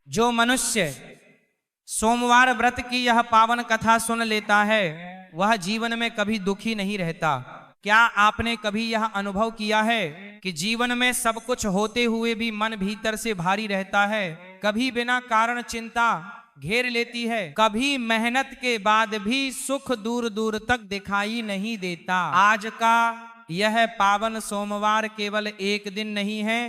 जो मनुष्य सोमवार व्रत की यह पावन कथा सुन लेता है वह जीवन में कभी दुखी नहीं रहता। क्या आपने कभी यह अनुभव किया है कि जीवन में सब कुछ होते हुए भी मन भीतर से भारी रहता है? कभी बिना कारण चिंता घेर लेती है, कभी मेहनत के बाद भी सुख दूर दूर तक दिखाई नहीं देता। आज का यह पावन सोमवार केवल एक दिन नहीं है,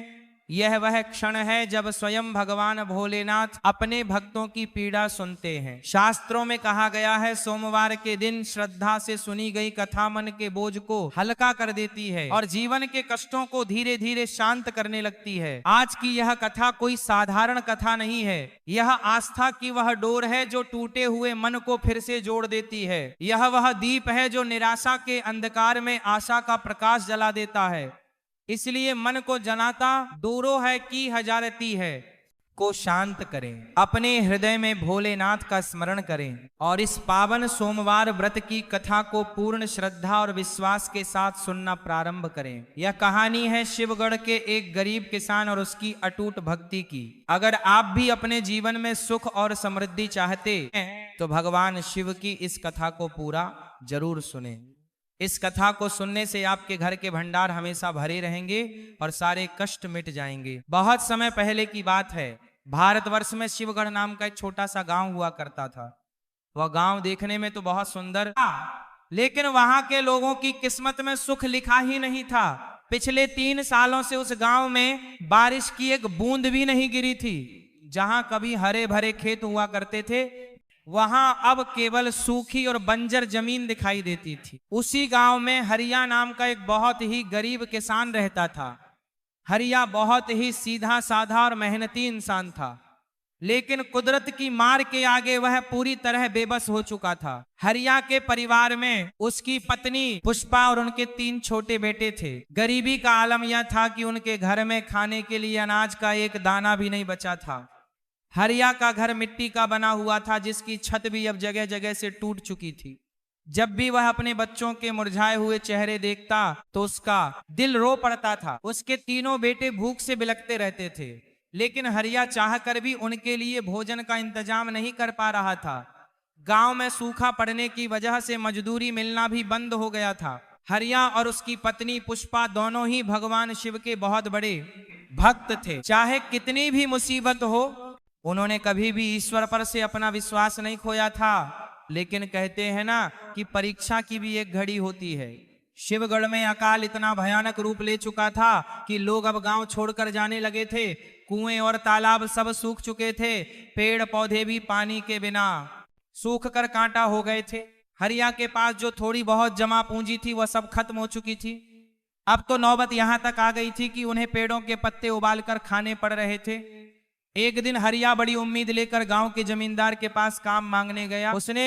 यह वह क्षण है जब स्वयं भगवान भोलेनाथ अपने भक्तों की पीड़ा सुनते हैं। शास्त्रों में कहा गया है, सोमवार के दिन श्रद्धा से सुनी गई कथा मन के बोझ को हल्का कर देती है और जीवन के कष्टों को धीरे धीरे शांत करने लगती है। आज की यह कथा कोई साधारण कथा नहीं है, यह आस्था की वह डोर है जो टूटे हुए मन को फिर से जोड़ देती है। यह वह दीप है जो निराशा के अंधकार में आशा का प्रकाश जला देता है। इसलिए मन को जलाता दूरों है कि हजारती है को शांत करें, अपने हृदय में भोलेनाथ का स्मरण करें और इस पावन सोमवार व्रत की कथा को पूर्ण श्रद्धा और विश्वास के साथ सुनना प्रारंभ करें। यह कहानी है शिवगढ़ के एक गरीब किसान और उसकी अटूट भक्ति की। अगर आप भी अपने जीवन में सुख और समृद्धि चाहते हैं तो भगवान शिव की इस कथा को पूरा जरूर सुनें। इस कथा को सुनने से आपके घर के भंडार हमेशा भरे रहेंगे और सारे कष्ट मिट जाएंगे। बहुत समय पहले की बात है, भारतवर्ष में शिवगढ़ नाम का एक छोटा सा गांव हुआ करता था। वह गांव देखने में तो बहुत सुंदर था, लेकिन वहां के लोगों की किस्मत में सुख लिखा ही नहीं था। पिछले 3 सालों से उस गांव में बारिश की एक बूंद भी नहीं गिरी थी। जहां कभी हरे भरे खेत हुआ करते थे, वहां अब केवल सूखी और बंजर जमीन दिखाई देती थी। उसी गांव में हरिया नाम का एक बहुत ही गरीब किसान रहता था। हरिया बहुत ही सीधा साधा और मेहनती इंसान था, लेकिन कुदरत की मार के आगे वह पूरी तरह बेबस हो चुका था। हरिया के परिवार में उसकी पत्नी पुष्पा और उनके 3 छोटे बेटे थे। गरीबी का आलम यह था कि उनके घर में खाने के लिए अनाज का एक दाना भी नहीं बचा था। हरिया का घर मिट्टी का बना हुआ था, जिसकी छत भी अब जगह जगह से टूट चुकी थी। जब भी वह अपने बच्चों के मुरझाए हुए चेहरे देखता तो उसका दिल रो पड़ता था। उसके 3 बेटे भूख से बिलखते रहते थे, लेकिन हरिया चाहकर भी उनके लिए भोजन का इंतजाम नहीं कर पा रहा था। गांव में सूखा पड़ने की वजह से मजदूरी मिलना भी बंद हो गया था। हरिया और उसकी पत्नी पुष्पा दोनों ही भगवान शिव के बहुत बड़े भक्त थे। चाहे कितनी भी मुसीबत हो, उन्होंने कभी भी ईश्वर पर से अपना विश्वास नहीं खोया था। लेकिन कहते हैं ना कि परीक्षा की भी एक घड़ी होती है। शिवगढ़ में अकाल इतना भयानक रूप ले चुका था कि लोग अब गांव छोड़कर जाने लगे थे। कुएं और तालाब सब सूख चुके थे, पेड़ पौधे भी पानी के बिना सूख कर कांटा हो गए थे। हरिया के पास जो थोड़ी बहुत जमा पूंजी थी वह सब खत्म हो चुकी थी। अब तो नौबत यहां तक आ गई थी कि उन्हें पेड़ों के पत्ते उबालकर खाने पड़ रहे थे। एक दिन हरिया बड़ी उम्मीद लेकर गांव के जमींदार के पास काम मांगने गया। उसने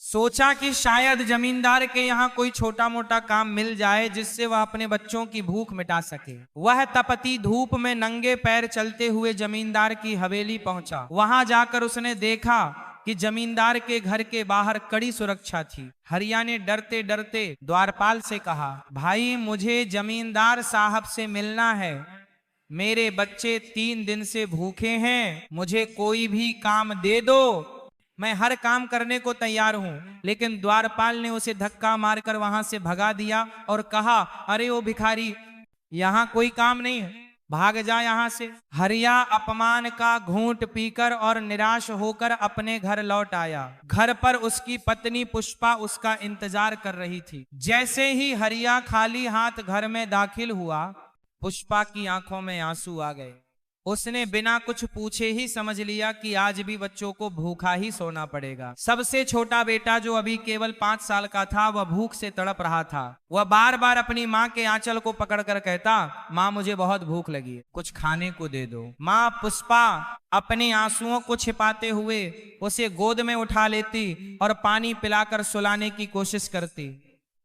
सोचा कि शायद जमींदार के यहाँ कोई छोटा मोटा काम मिल जाए जिससे वह अपने बच्चों की भूख मिटा सके। वह तपती धूप में नंगे पैर चलते हुए जमींदार की हवेली पहुंचा। वहां जाकर उसने देखा कि जमींदार के घर के बाहर कड़ी सुरक्षा थी। हरिया ने डरते डरते द्वारपाल से कहा, भाई मुझे जमींदार साहब से मिलना है। मेरे बच्चे 3 दिन से भूखे हैं, मुझे कोई भी काम दे दो, मैं हर काम करने को तैयार हूं। लेकिन द्वारपाल ने उसे धक्का मारकर वहां से भगा दिया और कहा, अरे ओ भिखारी, यहां कोई काम नहीं है, भाग जा यहां से। हरिया अपमान का घूंट पीकर और निराश होकर अपने घर लौट आया। घर पर उसकी पत्नी पुष्पा उसका इंतजार कर रही थी। जैसे ही हरिया खाली हाथ घर में दाखिल हुआ, पुष्पा की आंखों में आंसू आ गए। उसने बिना कुछ पूछे ही समझ लिया कि आज भी बच्चों को भूखा ही सोना पड़ेगा। सबसे छोटा बेटा जो अभी केवल 5 साल का था, वह भूख से तड़प रहा था। वह बार बार अपनी माँ के आंचल को पकड़कर कहता, माँ मुझे बहुत भूख लगी है, कुछ खाने को दे दो। माँ पुष्पा अपने आंसुओं को छिपाते हुए उसे गोद में उठा लेती और पानी पिलाकर सुलाने की कोशिश करती।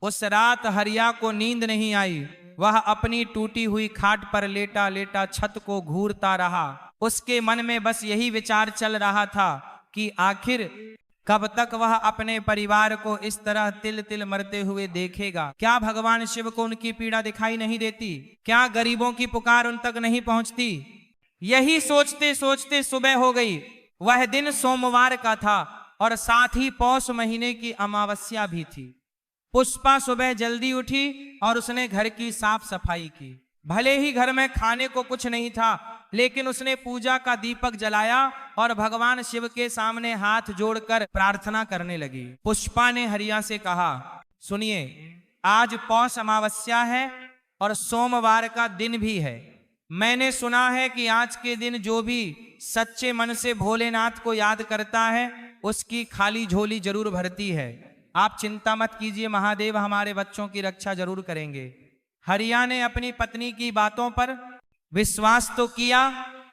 उस रात हरिया को नींद नहीं आई। वह अपनी टूटी हुई खाट पर लेटा लेटा छत को घूरता रहा। उसके मन में बस यही विचार चल रहा था कि आखिर कब तक वह अपने परिवार को इस तरह तिल तिल मरते हुए देखेगा। क्या भगवान शिव को उनकी पीड़ा दिखाई नहीं देती? क्या गरीबों की पुकार उन तक नहीं पहुंचती? यही सोचते सोचते सुबह हो गई। वह दिन सोमवार का था और साथ ही पौष महीने की अमावस्या भी थी। पुष्पा सुबह जल्दी उठी और उसने घर की साफ सफाई की। भले ही घर में खाने को कुछ नहीं था, लेकिन उसने पूजा का दीपक जलाया और भगवान शिव के सामने हाथ जोड़कर प्रार्थना करने लगी। पुष्पा ने हरिया से कहा, सुनिए, आज पौष अमावस्या है और सोमवार का दिन भी है। मैंने सुना है कि आज के दिन जो भी सच्चे मन से भोलेनाथ को याद करता है उसकी खाली झोली जरूर भरती है। आप चिंता मत कीजिए, महादेव हमारे बच्चों की रक्षा जरूर करेंगे। हरिया ने अपनी पत्नी की बातों पर विश्वास तो किया,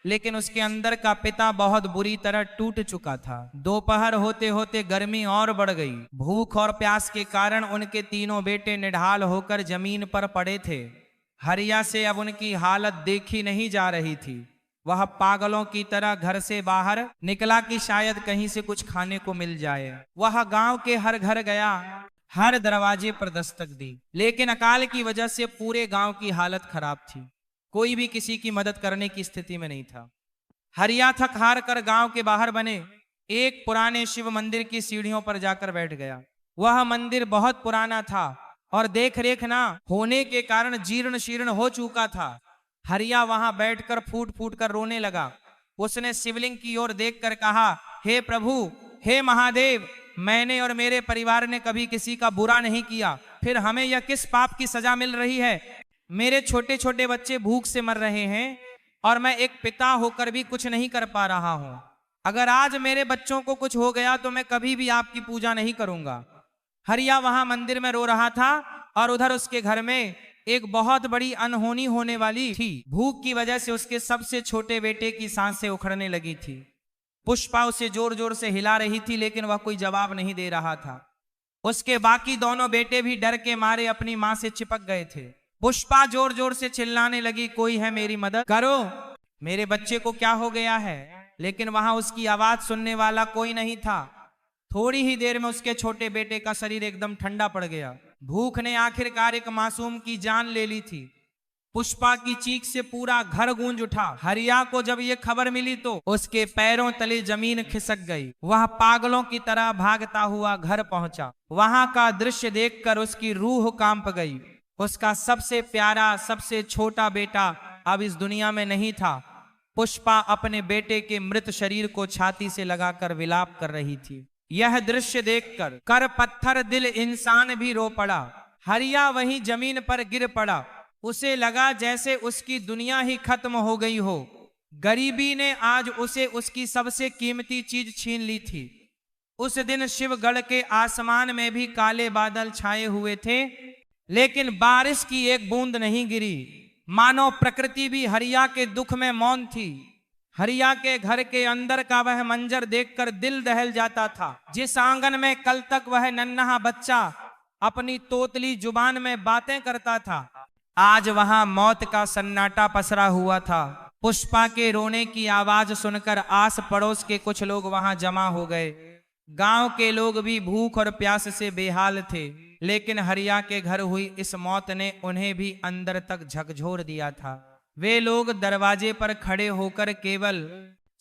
लेकिन उसके अंदर का पिता बहुत बुरी तरह टूट चुका था। दोपहर होते होते गर्मी और बढ़ गई। भूख और प्यास के कारण उनके तीनों बेटे निढाल होकर जमीन पर पड़े थे। हरिया से अब उनकी हालत देखी नहीं जा रही थी। वह पागलों की तरह घर से बाहर निकला कि शायद कहीं से कुछ खाने को मिल जाए। वह गांव के हर घर गया, हर दरवाजे पर दस्तक दी, लेकिन अकाल की वजह से पूरे गांव की हालत खराब थी। कोई भी किसी की मदद करने की स्थिति में नहीं था। हरिया थक हार कर गांव के बाहर बने एक पुराने शिव मंदिर की सीढ़ियों पर जाकर बैठ गया। वह मंदिर बहुत पुराना था और देख रेख ना होने के कारण जीर्ण शीर्ण हो चुका था। हरिया वहां बैठकर फूट फूट कर रोने लगा। उसने शिवलिंग की ओर देखकर कहा, हे प्रभु, हे महादेव, मैंने और मेरे परिवार ने कभी किसी का बुरा नहीं किया, फिर हमें यह किस पाप की सजा मिल रही है? मेरे छोटे छोटे बच्चे भूख से मर रहे हैं और मैं एक पिता होकर भी कुछ नहीं कर पा रहा हूं। अगर आज मेरे बच्चों को कुछ हो गया तो मैं कभी भी आपकी पूजा नहीं करूंगा। हरिया वहां मंदिर में रो रहा था और उधर उसके घर में एक बहुत बड़ी अनहोनी होने वाली थी। भूख की वजह से उसके सबसे छोटे बेटे की सांसें उखड़ने लगी थी। पुष्पा उसे जोर जोर से हिला रही थी, लेकिन वह कोई जवाब नहीं दे रहा था। उसके बाकी दोनों बेटे भी डर के मारे अपनी मां से चिपक गए थे। पुष्पा जोर जोर से चिल्लाने लगी, कोई है मेरी मदद करो, मेरे बच्चे को क्या हो गया है? लेकिन वहां उसकी आवाज सुनने वाला कोई नहीं था। थोड़ी ही देर में उसके छोटे बेटे का शरीर एकदम ठंडा पड़ गया। भूख ने आखिरकार एक मासूम की जान ले ली थी। पुष्पा की चीख से पूरा घर गूंज उठा। हरिया को जब ये खबर मिली तो उसके पैरों तले जमीन खिसक गई। वह पागलों की तरह भागता हुआ घर पहुंचा। वहां का दृश्य देखकर उसकी रूह कांप गई। उसका सबसे प्यारा, सबसे छोटा बेटा अब इस दुनिया में नहीं था। पुष्पा अपने बेटे के मृत शरीर को छाती से लगाकर विलाप कर रही थी। यह दृश्य देखकर कर पत्थर दिल इंसान भी रो पड़ा। हरिया वहीं जमीन पर गिर पड़ा। उसे लगा जैसे उसकी दुनिया ही खत्म हो गई हो। गरीबी ने आज उसे उसकी सबसे कीमती चीज छीन ली थी। उस दिन शिवगढ़ के आसमान में भी काले बादल छाए हुए थे, लेकिन बारिश की एक बूंद नहीं गिरी। मानो प्रकृति भी हरिया के दुख में मौन थी। हरिया के घर के अंदर का वह मंजर देखकर दिल दहल जाता था। जिस आंगन में कल तक वह नन्हा बच्चा अपनी तोतली जुबान में बातें करता था, आज वहां मौत का सन्नाटा पसरा हुआ था। पुष्पा के रोने की आवाज सुनकर आस पड़ोस के कुछ लोग वहां जमा हो गए। गांव के लोग भी भूख और प्यास से बेहाल थे, लेकिन हरिया के घर हुई इस मौत ने उन्हें भी अंदर तक झकझोर दिया था। वे लोग दरवाजे पर खड़े होकर केवल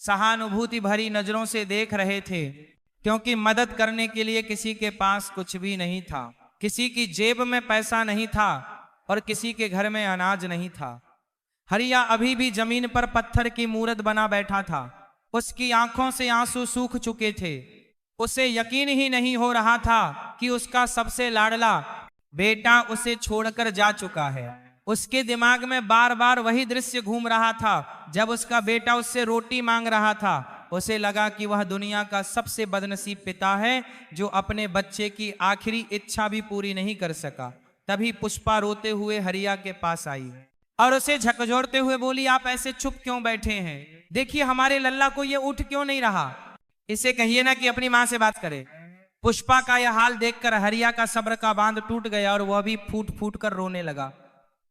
सहानुभूति भरी नजरों से देख रहे थे, क्योंकि मदद करने के लिए किसी के पास कुछ भी नहीं था। किसी की जेब में पैसा नहीं था और किसी के घर में अनाज नहीं था। हरिया अभी भी जमीन पर पत्थर की मूरत बना बैठा था। उसकी आंखों से आंसू सूख चुके थे। उसे यकीन ही नहीं हो रहा था कि उसका सबसे लाडला बेटा उसे छोड़कर जा चुका है। उसके दिमाग में बार बार वही दृश्य घूम रहा था जब उसका बेटा उससे रोटी मांग रहा था। उसे लगा कि वह दुनिया का सबसे बदनसीब पिता है जो अपने बच्चे की आखिरी इच्छा भी पूरी नहीं कर सका। तभी पुष्पा रोते हुए हरिया के पास आई और उसे झकझोरते हुए बोली, आप ऐसे चुप क्यों बैठे हैं? देखिए हमारे लल्ला को ये उठ क्यों नहीं रहा। इसे कहिए ना कि अपनी मां से बात करे। पुष्पा का यह हाल देखकर हरिया का सब्र का बांध टूट गया और वह भी फूट फूट कर रोने लगा।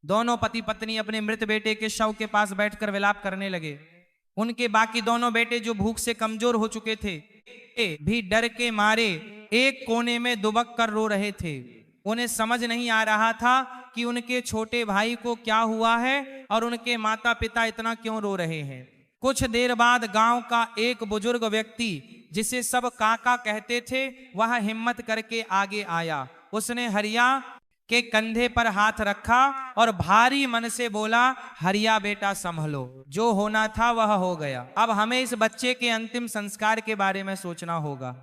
दोनों पति पत्नी अपने मृत बेटे के शव के पास बैठकर विलाप करने लगे। उनके बाकी दोनों बेटे जो भूख से कमजोर हो चुके थे भी डर के मारे एक कोने में दुबक कर रो रहे थे। उन्हें समझ नहीं आ रहा था कि उनके छोटे भाई को क्या हुआ है और उनके माता पिता इतना क्यों रो रहे हैं। कुछ देर बाद गांव का एक बुजुर्ग व्यक्ति जिसे सब काका कहते थे, वह हिम्मत करके आगे आया। उसने हरिया के कंधे पर हाथ रखा और भारी मन से बोला, हरिया बेटा संभलो, जो होना था वह हो गया। अब हमें इस बच्चे के अंतिम संस्कार के बारे में सोचना होगा।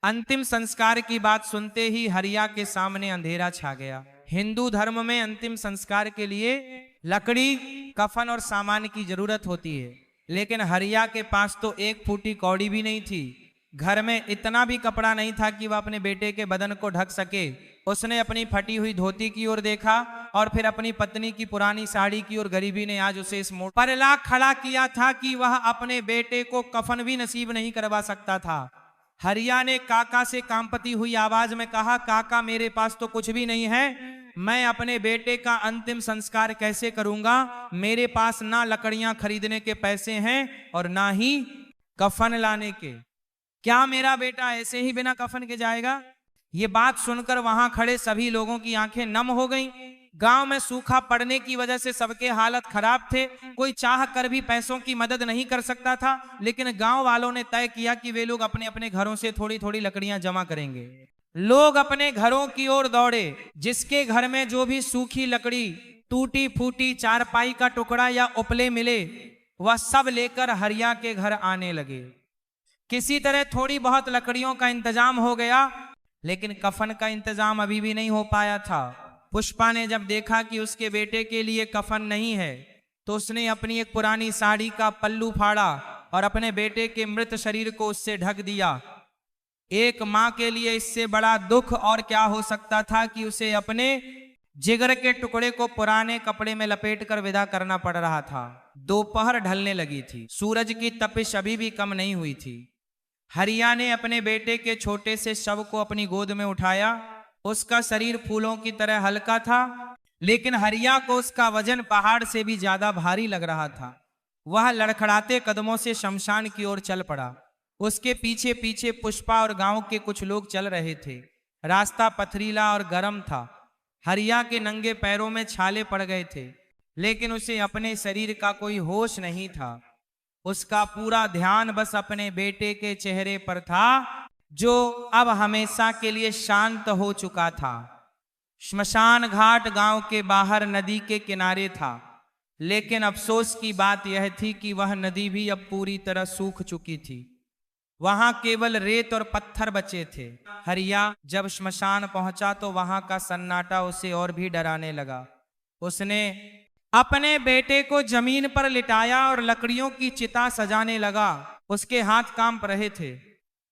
अंतिम संस्कार की बात सुनते ही हरिया के सामने अंधेरा छा गया। हिंदू धर्म में अंतिम संस्कार के लिए लकड़ी, कफन और सामान की जरूरत होती है, लेकिन हरिया के पास तो एक फूटी कौड़ी भी नहीं थी। घर में इतना भी कपड़ा नहीं था कि वह अपने बेटे के बदन को ढक सके। उसने अपनी फटी हुई धोती की ओर देखा और फिर अपनी पत्नी की पुरानी साड़ी की ओर। गरीबी ने आज उसे इस मोड़ पर ला खड़ा किया था कि वह अपने बेटे को कफन भी नसीब नहीं करवा सकता था। हरिया ने काका से कांपती हुई आवाज में कहा, काका मेरे पास तो कुछ भी नहीं है, मैं अपने बेटे का अंतिम संस्कार कैसे करूंगा? मेरे पास ना लकड़ियां खरीदने के पैसे हैं और ना ही कफन लाने के। क्या मेरा बेटा ऐसे ही बिना कफन के जाएगा? ये बात सुनकर वहां खड़े सभी लोगों की आंखें नम हो गईं। गांव में सूखा पड़ने की वजह से सबके हालत खराब थे। कोई चाह कर भी पैसों की मदद नहीं कर सकता था, लेकिन गांव वालों ने तय किया कि वे लोग अपने अपने घरों से थोड़ी थोड़ी लकड़ियां जमा करेंगे। लोग अपने घरों की ओर दौड़े। जिसके घर में जो भी सूखी लकड़ी, टूटी फूटी चारपाई का टुकड़ा या उपले मिले, वह सब लेकर हरिया के घर आने लगे। किसी तरह थोड़ी बहुत लकड़ियों का इंतजाम हो गया, लेकिन कफन का इंतजाम अभी भी नहीं हो पाया था। पुष्पा ने जब देखा कि उसके बेटे के लिए कफन नहीं है, तो उसने अपनी एक पुरानी साड़ी का पल्लू फाड़ा और अपने बेटे के मृत शरीर को उससे ढक दिया। एक मां के लिए इससे बड़ा दुख और क्या हो सकता था कि उसे अपने जिगर के टुकड़े को पुराने कपड़े में लपेटकर विदा करना पड़ रहा था। दोपहर ढलने लगी थी, सूरज की तपिश अभी भी कम नहीं हुई थी। हरिया ने अपने बेटे के छोटे से शव को अपनी गोद में उठाया। उसका शरीर फूलों की तरह हल्का था, लेकिन हरिया को उसका वजन पहाड़ से भी ज्यादा भारी लग रहा था। वह लड़खड़ाते कदमों से शमशान की ओर चल पड़ा। उसके पीछे पीछे पुष्पा और गांव के कुछ लोग चल रहे थे। रास्ता पथरीला और गर्म था। हरिया के नंगे पैरों में छाले पड़ गए थे, लेकिन उसे अपने शरीर का कोई होश नहीं था। उसका पूरा ध्यान बस अपने बेटे के चेहरे पर था, जो अब हमेशा के लिए शांत हो चुका था। श्मशान घाट गांव के बाहर नदी के किनारे था, लेकिन अफसोस की बात यह थी कि वह नदी भी अब पूरी तरह सूख चुकी थी। वहां केवल रेत और पत्थर बचे थे। हरिया जब श्मशान पहुंचा तो वहां का सन्नाटा उसे और भी डराने लगा। उसने अपने बेटे को जमीन पर लिटाया और लकड़ियों की चिता सजाने लगा। उसके हाथ कांप रहे थे।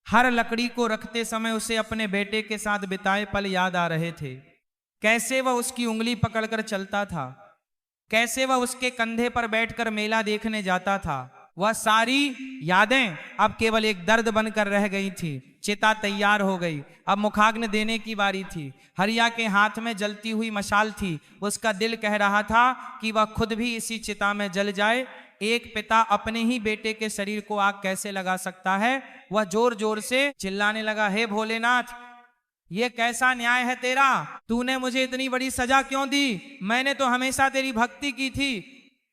हर लकड़ी को रखते समय उसे अपने बेटे के साथ बिताए पल याद आ रहे थे। कैसे वह उसकी उंगली पकड़कर चलता था, कैसे वह उसके कंधे पर बैठकर मेला देखने जाता था। वह सारी यादें अब केवल एक दर्द बनकर रह गई थी। चिता तैयार हो गई, अब मुखाग्नि देने की बारी थी। हरिया के हाथ में जलती हुई मशाल थी। उसका दिल कह रहा था कि वह खुद भी इसी चिता में जल जाए। एक पिता अपने ही बेटे के शरीर को आग कैसे लगा सकता है? वह जोर जोर से चिल्लाने लगा, हे भोलेनाथ, ये कैसा न्याय है तेरा? तूने मुझे इतनी बड़ी सजा क्यों दी? मैंने तो हमेशा तेरी भक्ति की थी।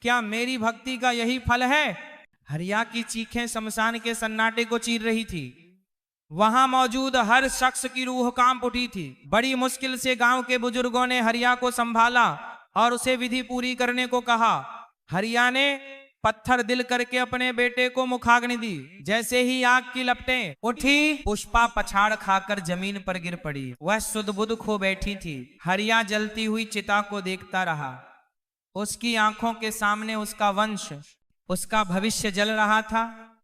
क्या मेरी भक्ति का यही फल है? हरिया की चीखें शमशान के सन्नाटे को चीर रही थी। वहां मौजूद हर शख्स की रूह कांप उठी थी। बड़ी मुश्किल से गांव के बुजुर्गों ने हरिया को संभाला और उसे विधि पूरी करने को कहा। हरिया ने पत्थर दिल करके अपने बेटे को मुखाग्नि दी। जैसे ही आग की लपटें उठी, पुष्पा पछाड़ खाकर जमीन पर गिर पड़ी। वह सुध बुध खो बैठी थी। हरिया जलती हुई चिता को देखता रहा। उसकी आंखों के सामने उसका वंश, उसका भविष्य जल रहा था।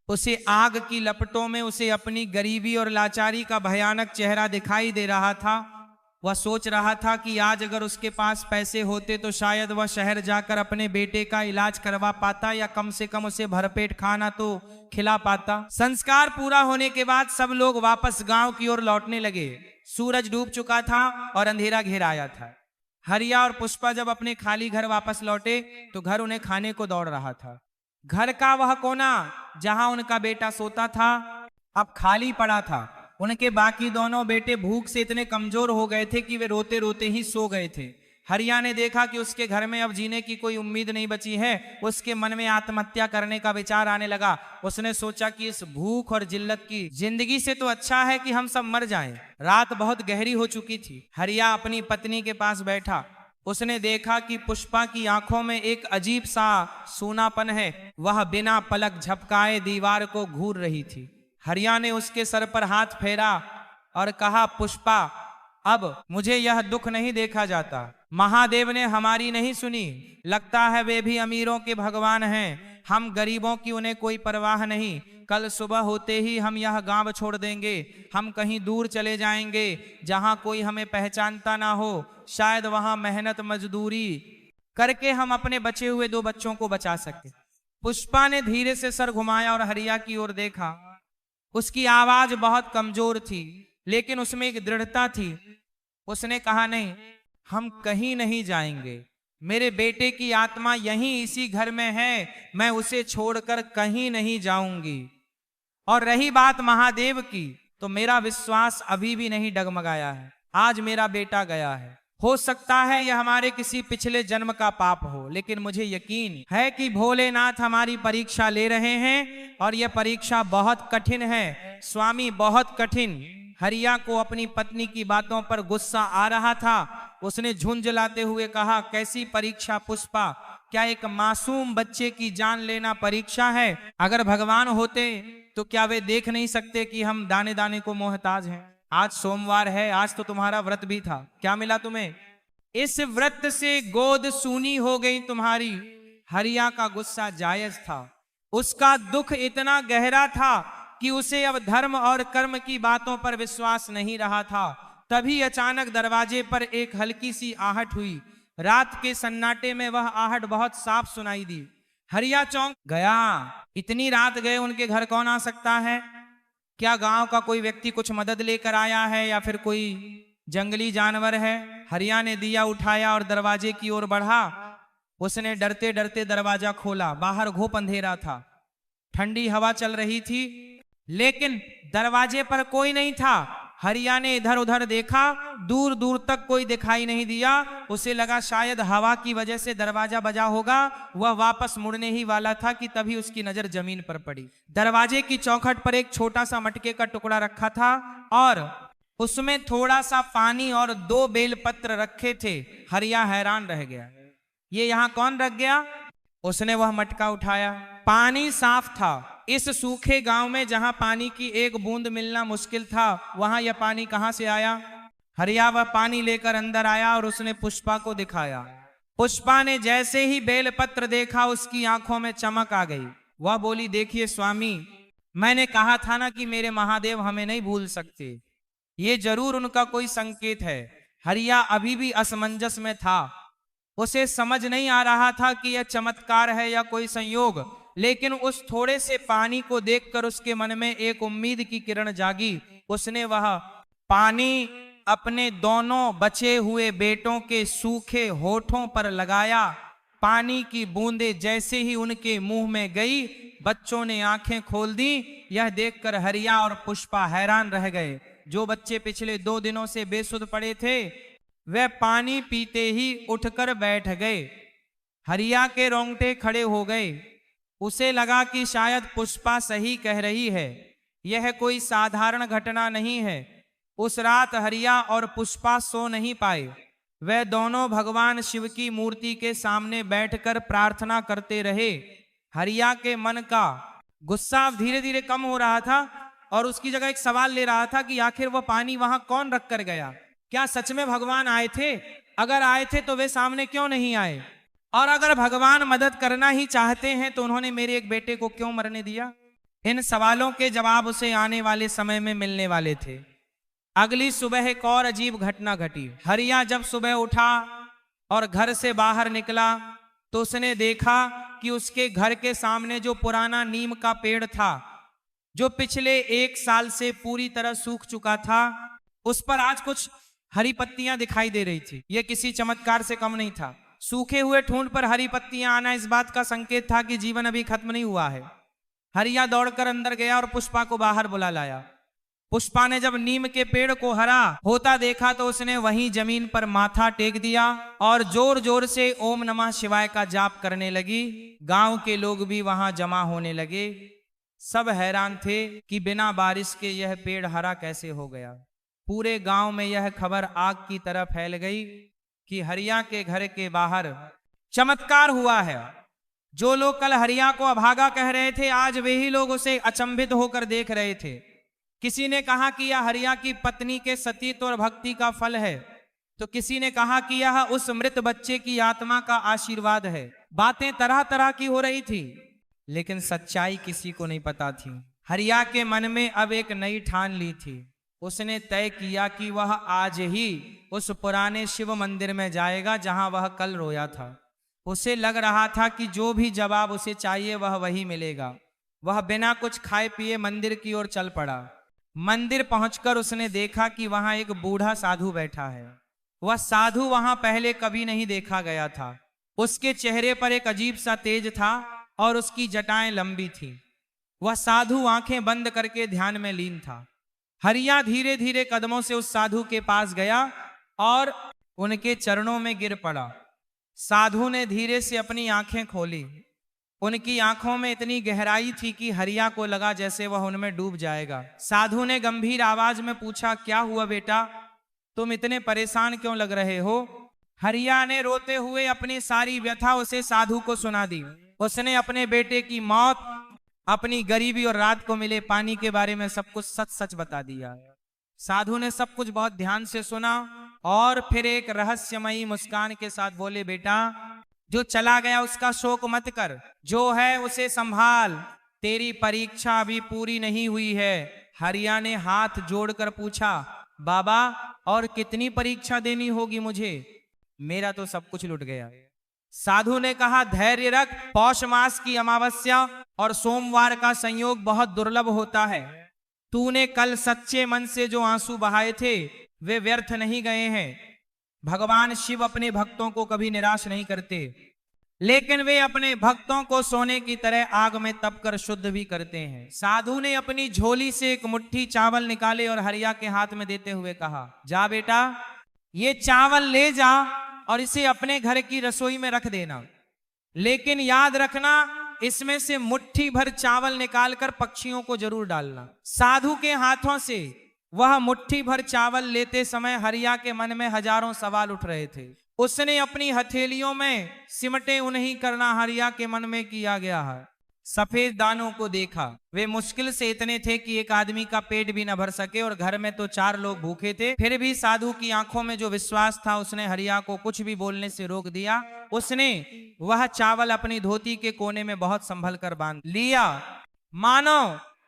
उसे आग की लपटों में उसे अपनी गरीबी और लाचारी का भयानक चेहरा दिखाई दे रहा था। वह सोच रहा था कि आज अगर उसके पास पैसे होते तो शायद वह शहर जाकर अपने बेटे का इलाज करवा पाता, या कम से कम उसे भरपेट खाना तो खिला पाता। संस्कार पूरा होने के बाद सब लोग वापस गांव की ओर लौटने लगे। सूरज डूब चुका था और अंधेरा घेर आया था। हरिया और पुष्पा जब अपने खाली घर वापस लौटे तो घर उन्हें खाने को दौड़ रहा था। घर का वह कोना जहां उनका बेटा सोता था अब खाली पड़ा था। उनके बाकी दोनों बेटे भूख से इतने कमजोर हो गए थे कि वे रोते रोते ही सो गए थे। हरिया ने देखा कि उसके घर में अब जीने की कोई उम्मीद नहीं बची है। उसके मन में आत्महत्या करने का विचार आने लगा। उसने सोचा कि इस भूख और जिल्लत की जिंदगी से तो अच्छा है कि हम सब मर जाएं। रात बहुत गहरी हो चुकी थी। हरिया अपनी पत्नी के पास बैठा। उसने देखा कि पुष्पा की आंखों में एक अजीब सा सूनापन है। वह बिना पलक झपकाए दीवार को घूर रही थी। हरिया ने उसके सर पर हाथ फेरा और कहा, पुष्पा, अब मुझे यह दुख नहीं देखा जाता। महादेव ने हमारी नहीं सुनी। लगता है वे भी अमीरों के भगवान हैं। हम गरीबों की उन्हें कोई परवाह नहीं। कल सुबह होते ही हम यह गांव छोड़ देंगे। हम कहीं दूर चले जाएंगे जहां कोई हमें पहचानता ना हो। शायद वहां मेहनत मजदूरी करके हम अपने बचे हुए 2 बच्चों को बचा सके। पुष्पा ने धीरे से सर घुमाया और हरिया की ओर देखा। उसकी आवाज बहुत कमजोर थी, लेकिन उसमें एक दृढ़ता थी। उसने कहा, नहीं, हम कहीं नहीं जाएंगे। मेरे बेटे की आत्मा यहीं इसी घर में है। मैं उसे छोड़कर कहीं नहीं जाऊंगी। और रही बात महादेव की, तो मेरा विश्वास अभी भी नहीं डगमगाया है। आज मेरा बेटा गया है। हो सकता है यह हमारे किसी पिछले जन्म का पाप हो, लेकिन मुझे यकीन है कि भोलेनाथ हमारी परीक्षा ले रहे हैं और यह परीक्षा बहुत कठिन है स्वामी, बहुत कठिन। हरिया को अपनी पत्नी की बातों पर गुस्सा आ रहा था। उसने झुंझलाते हुए कहा, कैसी परीक्षा पुष्पा? क्या एक मासूम बच्चे की जान लेना परीक्षा है? अगर भगवान होते तो क्या वे देख नहीं सकते कि हम दाने दाने को मोहताज हैं? आज सोमवार है, आज तो तुम्हारा व्रत भी था। क्या मिला तुम्हें? इस व्रत से गोद सूनी हो गई तुम्हारी। हरिया का गुस्सा जायज था। उसका दुख इतना गहरा था कि उसे अब धर्म और कर्म की बातों पर विश्वास नहीं रहा था। तभी अचानक दरवाजे पर एक हल्की सी आहट हुई। रात के सन्नाटे में वह आहट बहुत साफ सुनाई दी। हरिया चौंक गया। इतनी रात गए उनके घर कौन आ सकता है? क्या गांव का कोई व्यक्ति कुछ मदद लेकर आया है या फिर कोई जंगली जानवर है? हरिया ने दिया उठाया और दरवाजे की ओर बढ़ा। उसने डरते डरते दरवाजा खोला। बाहर घोप अंधेरा था। ठंडी हवा चल रही थी, लेकिन दरवाजे पर कोई नहीं था। हरिया ने इधर उधर देखा, दूर दूर तक कोई दिखाई नहीं दिया। उसे लगा शायद हवा की वजह से दरवाजा बजा होगा। वह वापस मुड़ने ही वाला था कि तभी उसकी नजर जमीन पर पड़ी। दरवाजे की चौखट पर एक छोटा सा मटके का टुकड़ा रखा था और उसमें थोड़ा सा पानी और 2 बेलपत्र रखे थे। हरिया हैरान रह गया, ये यहाँ कौन रख गया? उसने वह मटका उठाया। पानी साफ था। इस सूखे गांव में जहां पानी की एक बूंद मिलना मुश्किल था, वहां यह पानी कहां से आया? हरिया वह पानी लेकर अंदर आया और उसने पुष्पा को दिखाया। पुष्पा ने जैसे ही बेलपत्र देखा, उसकी आंखों में चमक आ गई। वह बोली, देखिए स्वामी, मैंने कहा था ना कि मेरे महादेव हमें नहीं भूल सकते। ये जरूर उनका कोई संकेत है। हरिया अभी भी असमंजस में था। उसे समझ नहीं आ रहा था कि यह चमत्कार है या कोई संयोग, लेकिन उस थोड़े से पानी को देखकर उसके मन में एक उम्मीद की किरण जागी। उसने वह पानी अपने दोनों बचे हुए बेटों के सूखे होठों पर लगाया। पानी की बूंदें जैसे ही उनके मुंह में गई, बच्चों ने आंखें खोल दी। यह देखकर हरिया और पुष्पा हैरान रह गए। जो बच्चे पिछले 2 दिनों से बेसुध पड़े थे, वे पानी पीते ही उठकर बैठ गए। हरिया के रोंगटे खड़े हो गए। उसे लगा कि शायद पुष्पा सही कह रही है, यह कोई साधारण घटना नहीं है। उस रात हरिया और पुष्पा सो नहीं पाए। वे दोनों भगवान शिव की मूर्ति के सामने बैठकर प्रार्थना करते रहे। हरिया के मन का गुस्सा धीरे धीरे कम हो रहा था और उसकी जगह एक सवाल ले रहा था कि आखिर वह पानी वहां कौन रख कर गया? क्या सच में भगवान आए थे? अगर आए थे तो वे सामने क्यों नहीं आए? और अगर भगवान मदद करना ही चाहते हैं तो उन्होंने मेरे एक बेटे को क्यों मरने दिया? इन सवालों के जवाब उसे आने वाले समय में मिलने वाले थे। अगली सुबह एक और अजीब घटना घटी। हरिया जब सुबह उठा और घर से बाहर निकला तो उसने देखा कि उसके घर के सामने जो पुराना नीम का पेड़ था, जो पिछले 1 साल से पूरी तरह सूख चुका था, उस पर आज कुछ हरी पत्तियां दिखाई दे रही थी। यह किसी चमत्कार से कम नहीं था। सूखे हुए ठूंठ पर हरी पत्तियां आना इस बात का संकेत था कि जीवन अभी खत्म नहीं हुआ है। हरिया दौड़कर अंदर गया और पुष्पा को बाहर बुला लाया। पुष्पा ने जब नीम के पेड़ को हरा होता देखा तो उसने वहीं जमीन पर माथा टेक दिया और जोर जोर से ओम नमः शिवाय का जाप करने लगी। गांव के लोग भी वहां जमा होने लगे। सब हैरान थे कि बिना बारिश के यह पेड़ हरा कैसे हो गया। पूरे गांव में यह खबर आग की तरह फैल गई कि हरिया के घर के बाहर चमत्कार हुआ है। जो लोग कल हरिया को अभागा कह रहे थे, आज वे ही लोग उसे अचंभित होकर देख रहे थे। किसी ने कहा कि यह हरिया की पत्नी के सतीत्व और भक्ति का फल है, तो किसी ने कहा कि यह उस मृत बच्चे की आत्मा का आशीर्वाद है। बातें तरह तरह की हो रही थी, लेकिन सच्चाई किसी को नहीं पता थी। हरिया के मन में अब एक नई ठान ली थी। उसने तय किया कि वह आज ही उस पुराने शिव मंदिर में जाएगा जहां वह कल रोया था। उसे लग रहा था कि जो भी जवाब उसे चाहिए वह वही मिलेगा। वह बिना कुछ खाए पिए मंदिर की ओर चल पड़ा। मंदिर पहुंचकर उसने देखा कि वहां एक बूढ़ा साधु बैठा है। वह साधु वहां पहले कभी नहीं देखा गया था। उसके चेहरे पर एक अजीब सा तेज था और उसकी जटाएं लंबी थी। वह साधु आंखें बंद करके ध्यान में लीन था। हरिया धीरे धीरे कदमों से उस साधु के पास गया और उनके चरणों में गिर पड़ा। साधु ने धीरे से अपनी आंखें खोली। उनकी आंखों में इतनी गहराई थी कि हरिया को लगा जैसे वह उनमें डूब जाएगा। साधु ने गंभीर आवाज में पूछा, क्या हुआ बेटा, तुम इतने परेशान क्यों लग रहे हो? हरिया ने रोते हुए अपनी सारी व्यथा उसे साधु को सुना दी। उसने अपने बेटे की मौत, अपनी गरीबी और रात को मिले पानी के बारे में सब कुछ सच सच बता दिया। साधु ने सब कुछ बहुत ध्यान से सुना और फिर एक रहस्यमयी मुस्कान के साथ बोले, बेटा जो चला गया उसका शोक मत कर, जो है उसे संभाल, तेरी परीक्षा अभी पूरी नहीं हुई है। हरिया ने हाथ जोड़कर पूछा, बाबा और कितनी परीक्षा देनी होगी मुझे? मेरा तो सब कुछ लुट गया। साधु ने कहा, धैर्य रख, पौष मास की अमावस्या और सोमवार का संयोग बहुत दुर्लभ होता है। तूने कल सच्चे मन से जो आंसू बहाए थे वे व्यर्थ नहीं गए हैं। भगवान शिव अपने भक्तों को कभी निराश नहीं करते, लेकिन वे अपने भक्तों को सोने की तरह आग में तपकर शुद्ध भी करते हैं। साधु ने अपनी झोली से एक मुट्ठी चावल निकाले और हरिया के हाथ में देते हुए कहा, जा बेटा ये चावल ले जा और इसे अपने घर की रसोई में रख देना, लेकिन याद रखना इसमें से मुट्ठी भर चावल निकालकर पक्षियों को जरूर डालना। साधु के हाथों से वह मुट्ठी भर चावल लेते समय हरिया के मन में हजारों सवाल उठ रहे थे। उसने अपनी हथेलियों में सिमटे उन्हीं करना हरिया के मन में किया गया है। सफेद दानों को देखा, वे मुश्किल से इतने थे कि एक आदमी का पेट भी न भर सके और घर में तो 4 लोग भूखे थे। फिर भी साधु की आंखों में जो विश्वास था उसने हरिया को कुछ भी बोलने से रोक दिया। उसने वह चावल अपनी धोती के कोने में बहुत संभल कर बांध लिया, मानो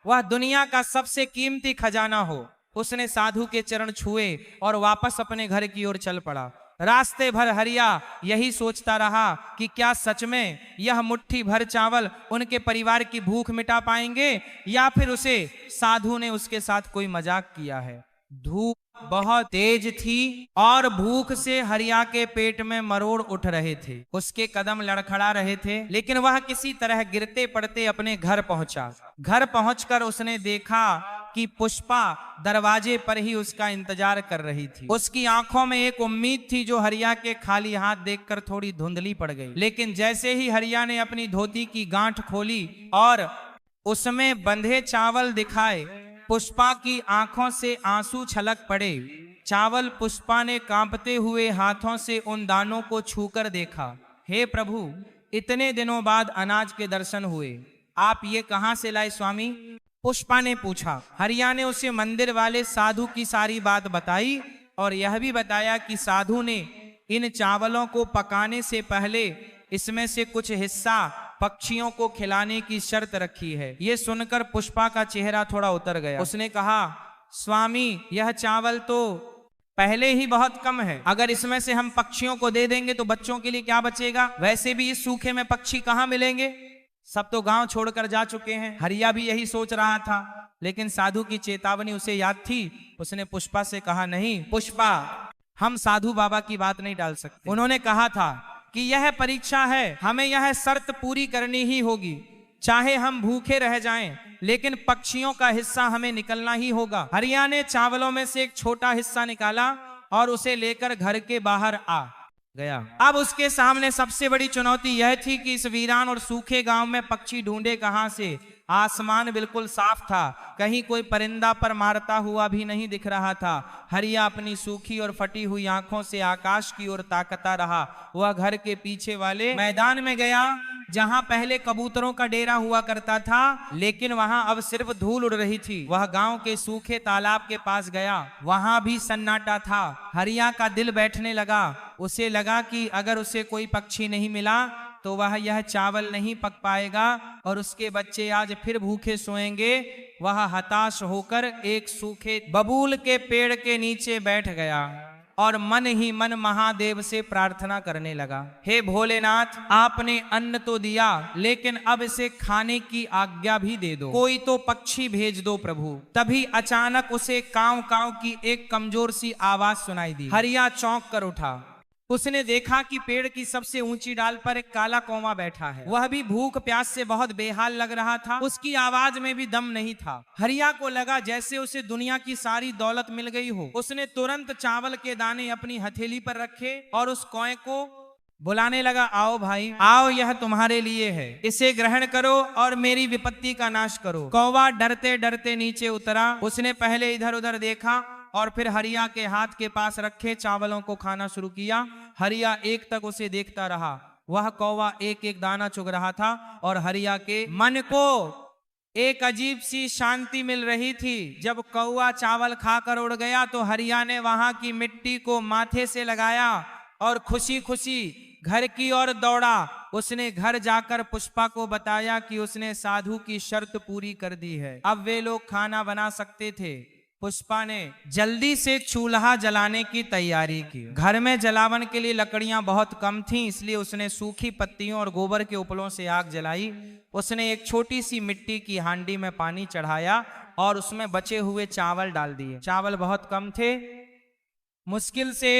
वह दुनिया का सबसे कीमती खजाना हो। उसने साधु के चरण छुए और वापस अपने घर की ओर चल पड़ा। रास्ते भर हरिया यही सोचता रहा कि क्या सच में यह मुट्ठी भर चावल उनके परिवार की भूख मिटा पाएंगे या फिर उसे साधु ने उसके साथ कोई मजाक किया है। धूप बहुत तेज थी और भूख से हरिया के पेट में मरोड़ उठ रहे थे। उसके कदम लड़खड़ा रहे थे, लेकिन वह किसी तरह गिरते पड़ते अपने घर पहुंचा। घर पहुंचकर उसने देखा कि पुष्पा दरवाजे पर ही उसका इंतजार कर रही थी। उसकी आंखों में एक उम्मीद थी जो हरिया के खाली हाथ देखकर थोड़ी धुंधली पड़ गई। लेकिन जैसे ही हरिया ने अपनी धोती की गांठ खोली और उसमें बंधे चावल दिखाए, पुष्पा की आंखों से आंसू छलक पड़े। चावल पुष्पा ने कांपते हुए हाथों से उन दानों को छूकर देखा। हे प्रभु, इतने दिनों बाद अनाज के दर्शन हुए, आप ये कहां से लाए स्वामी? पुष्पा ने पूछा। हरिया ने उसे मंदिर वाले साधु की सारी बात बताई और यह भी बताया कि साधु ने इन चावलों को पकाने से पहले इसमें से कुछ हिस्सा पक्षियों को खिलाने की शर्त रखी है। ये सुनकर पुष्पा का चेहरा थोड़ा उतर गया। उसने कहा, स्वामी यह चावल तो पहले ही बहुत कम है, अगर इसमें से हम पक्षियों को दे देंगे तो बच्चों के लिए क्या बचेगा? वैसे भी इस सूखे में पक्षी कहाँ मिलेंगे, सब तो गांव छोड़कर जा चुके हैं। हरिया भी यही सोच रहा था, लेकिन साधु की चेतावनी उसे याद थी। उसने पुष्पा से कहा, नहीं पुष्पा, हम साधु बाबा की बात नहीं टाल सकते। उन्होंने कहा था कि यह परीक्षा है, हमें यह शर्त पूरी करनी ही होगी। चाहे हम भूखे रह जाएं, लेकिन पक्षियों का हिस्सा हमें निकलना ही होगा। हरिया ने चावलों में से एक छोटा हिस्सा निकाला और उसे लेकर घर के बाहर आ गया। अब उसके सामने सबसे बड़ी चुनौती यह थी कि इस वीरान और सूखे गांव में पक्षी ढूंढे कहां से। आसमान बिल्कुल साफ था, कहीं कोई परिंदा पर मारता हुआ भी नहीं दिख रहा था। हरिया अपनी सूखी और फटी हुई आंखों से आकाश की ओर ताकता रहा। वह घर के पीछे वाले मैदान में गया, जहां पहले कबूतरों का डेरा हुआ करता था, लेकिन वहां अब सिर्फ धूल उड़ रही थी। वह गांव के सूखे तालाब के पास गया, वहां भी सन्नाटा था। हरिया का दिल बैठने लगा। उसे लगा कि अगर उसे कोई पक्षी नहीं मिला तो वह यह चावल नहीं पक पाएगा और उसके बच्चे आज फिर भूखे सोएंगे। वह हताश होकर एक सूखे बबूल के पेड़ के नीचे बैठ गया और मन ही मन महादेव से प्रार्थना करने लगा, हे भोलेनाथ, आपने अन्न तो दिया, लेकिन अब इसे खाने की आज्ञा भी दे दो। कोई तो पक्षी भेज दो प्रभु। तभी अचानक उसे कांव कांव की एक कमजोर सी आवाज सुनाई दी। हरिया चौंक कर उठा। उसने देखा कि पेड़ की सबसे ऊंची डाल पर एक काला कौवा बैठा है। वह भी भूख प्यास से बहुत बेहाल लग रहा था। उसकी आवाज में भी दम नहीं था। हरिया को लगा जैसे उसे दुनिया की सारी दौलत मिल गई हो। उसने तुरंत चावल के दाने अपनी हथेली पर रखे और उस कौवे को बुलाने लगा, आओ भाई आओ, यह तुम्हारे लिए है, इसे ग्रहण करो और मेरी विपत्ति का नाश करो। कौवा डरते डरते नीचे उतरा। उसने पहले इधर उधर देखा और फिर हरिया के हाथ के पास रखे चावलों को खाना शुरू किया। हरिया एक तक उसे देखता रहा। वह कौवा एक एक दाना चुग रहा था और हरिया के मन को एक अजीब सी शांति मिल रही थी। जब कौवा चावल खाकर उड़ गया तो हरिया ने वहां की मिट्टी को माथे से लगाया और खुशी खुशी घर की ओर दौड़ा। उसने घर जाकर पुष्पा को बताया कि उसने साधु की शर्त पूरी कर दी है, अब वे लोग खाना बना सकते थे। पुष्पा ने जल्दी से चूल्हा जलाने की तैयारी की। घर में जलावन के लिए लकड़ियां बहुत कम थीं, इसलिए उसने सूखी पत्तियों और गोबर के उपलों से आग जलाई। उसने एक छोटी सी मिट्टी की हांडी में पानी चढ़ाया और उसमें बचे हुए चावल डाल दिए। चावल बहुत कम थे, मुश्किल से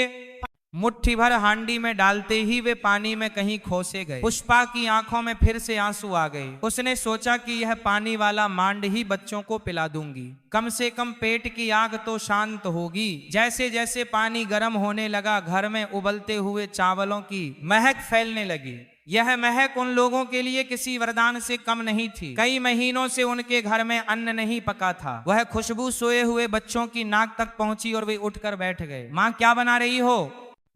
मुट्ठी भर हांडी में डालते ही वे पानी में कहीं खोसे गए। पुष्पा की आंखों में फिर से आंसू आ गए। उसने सोचा कि यह पानी वाला मांड ही बच्चों को पिला दूंगी, कम से कम पेट की आग तो शांत होगी। जैसे जैसे पानी गर्म होने लगा, घर में उबलते हुए चावलों की महक फैलने लगी। यह महक उन लोगों के लिए किसी वरदान से कम नहीं थी। कई महीनों से उनके घर में अन्न नहीं पका था। वह खुशबू सोए हुए बच्चों की नाक तक पहुंची और वे उठकर बैठ गए। माँ, क्या बना रही हो?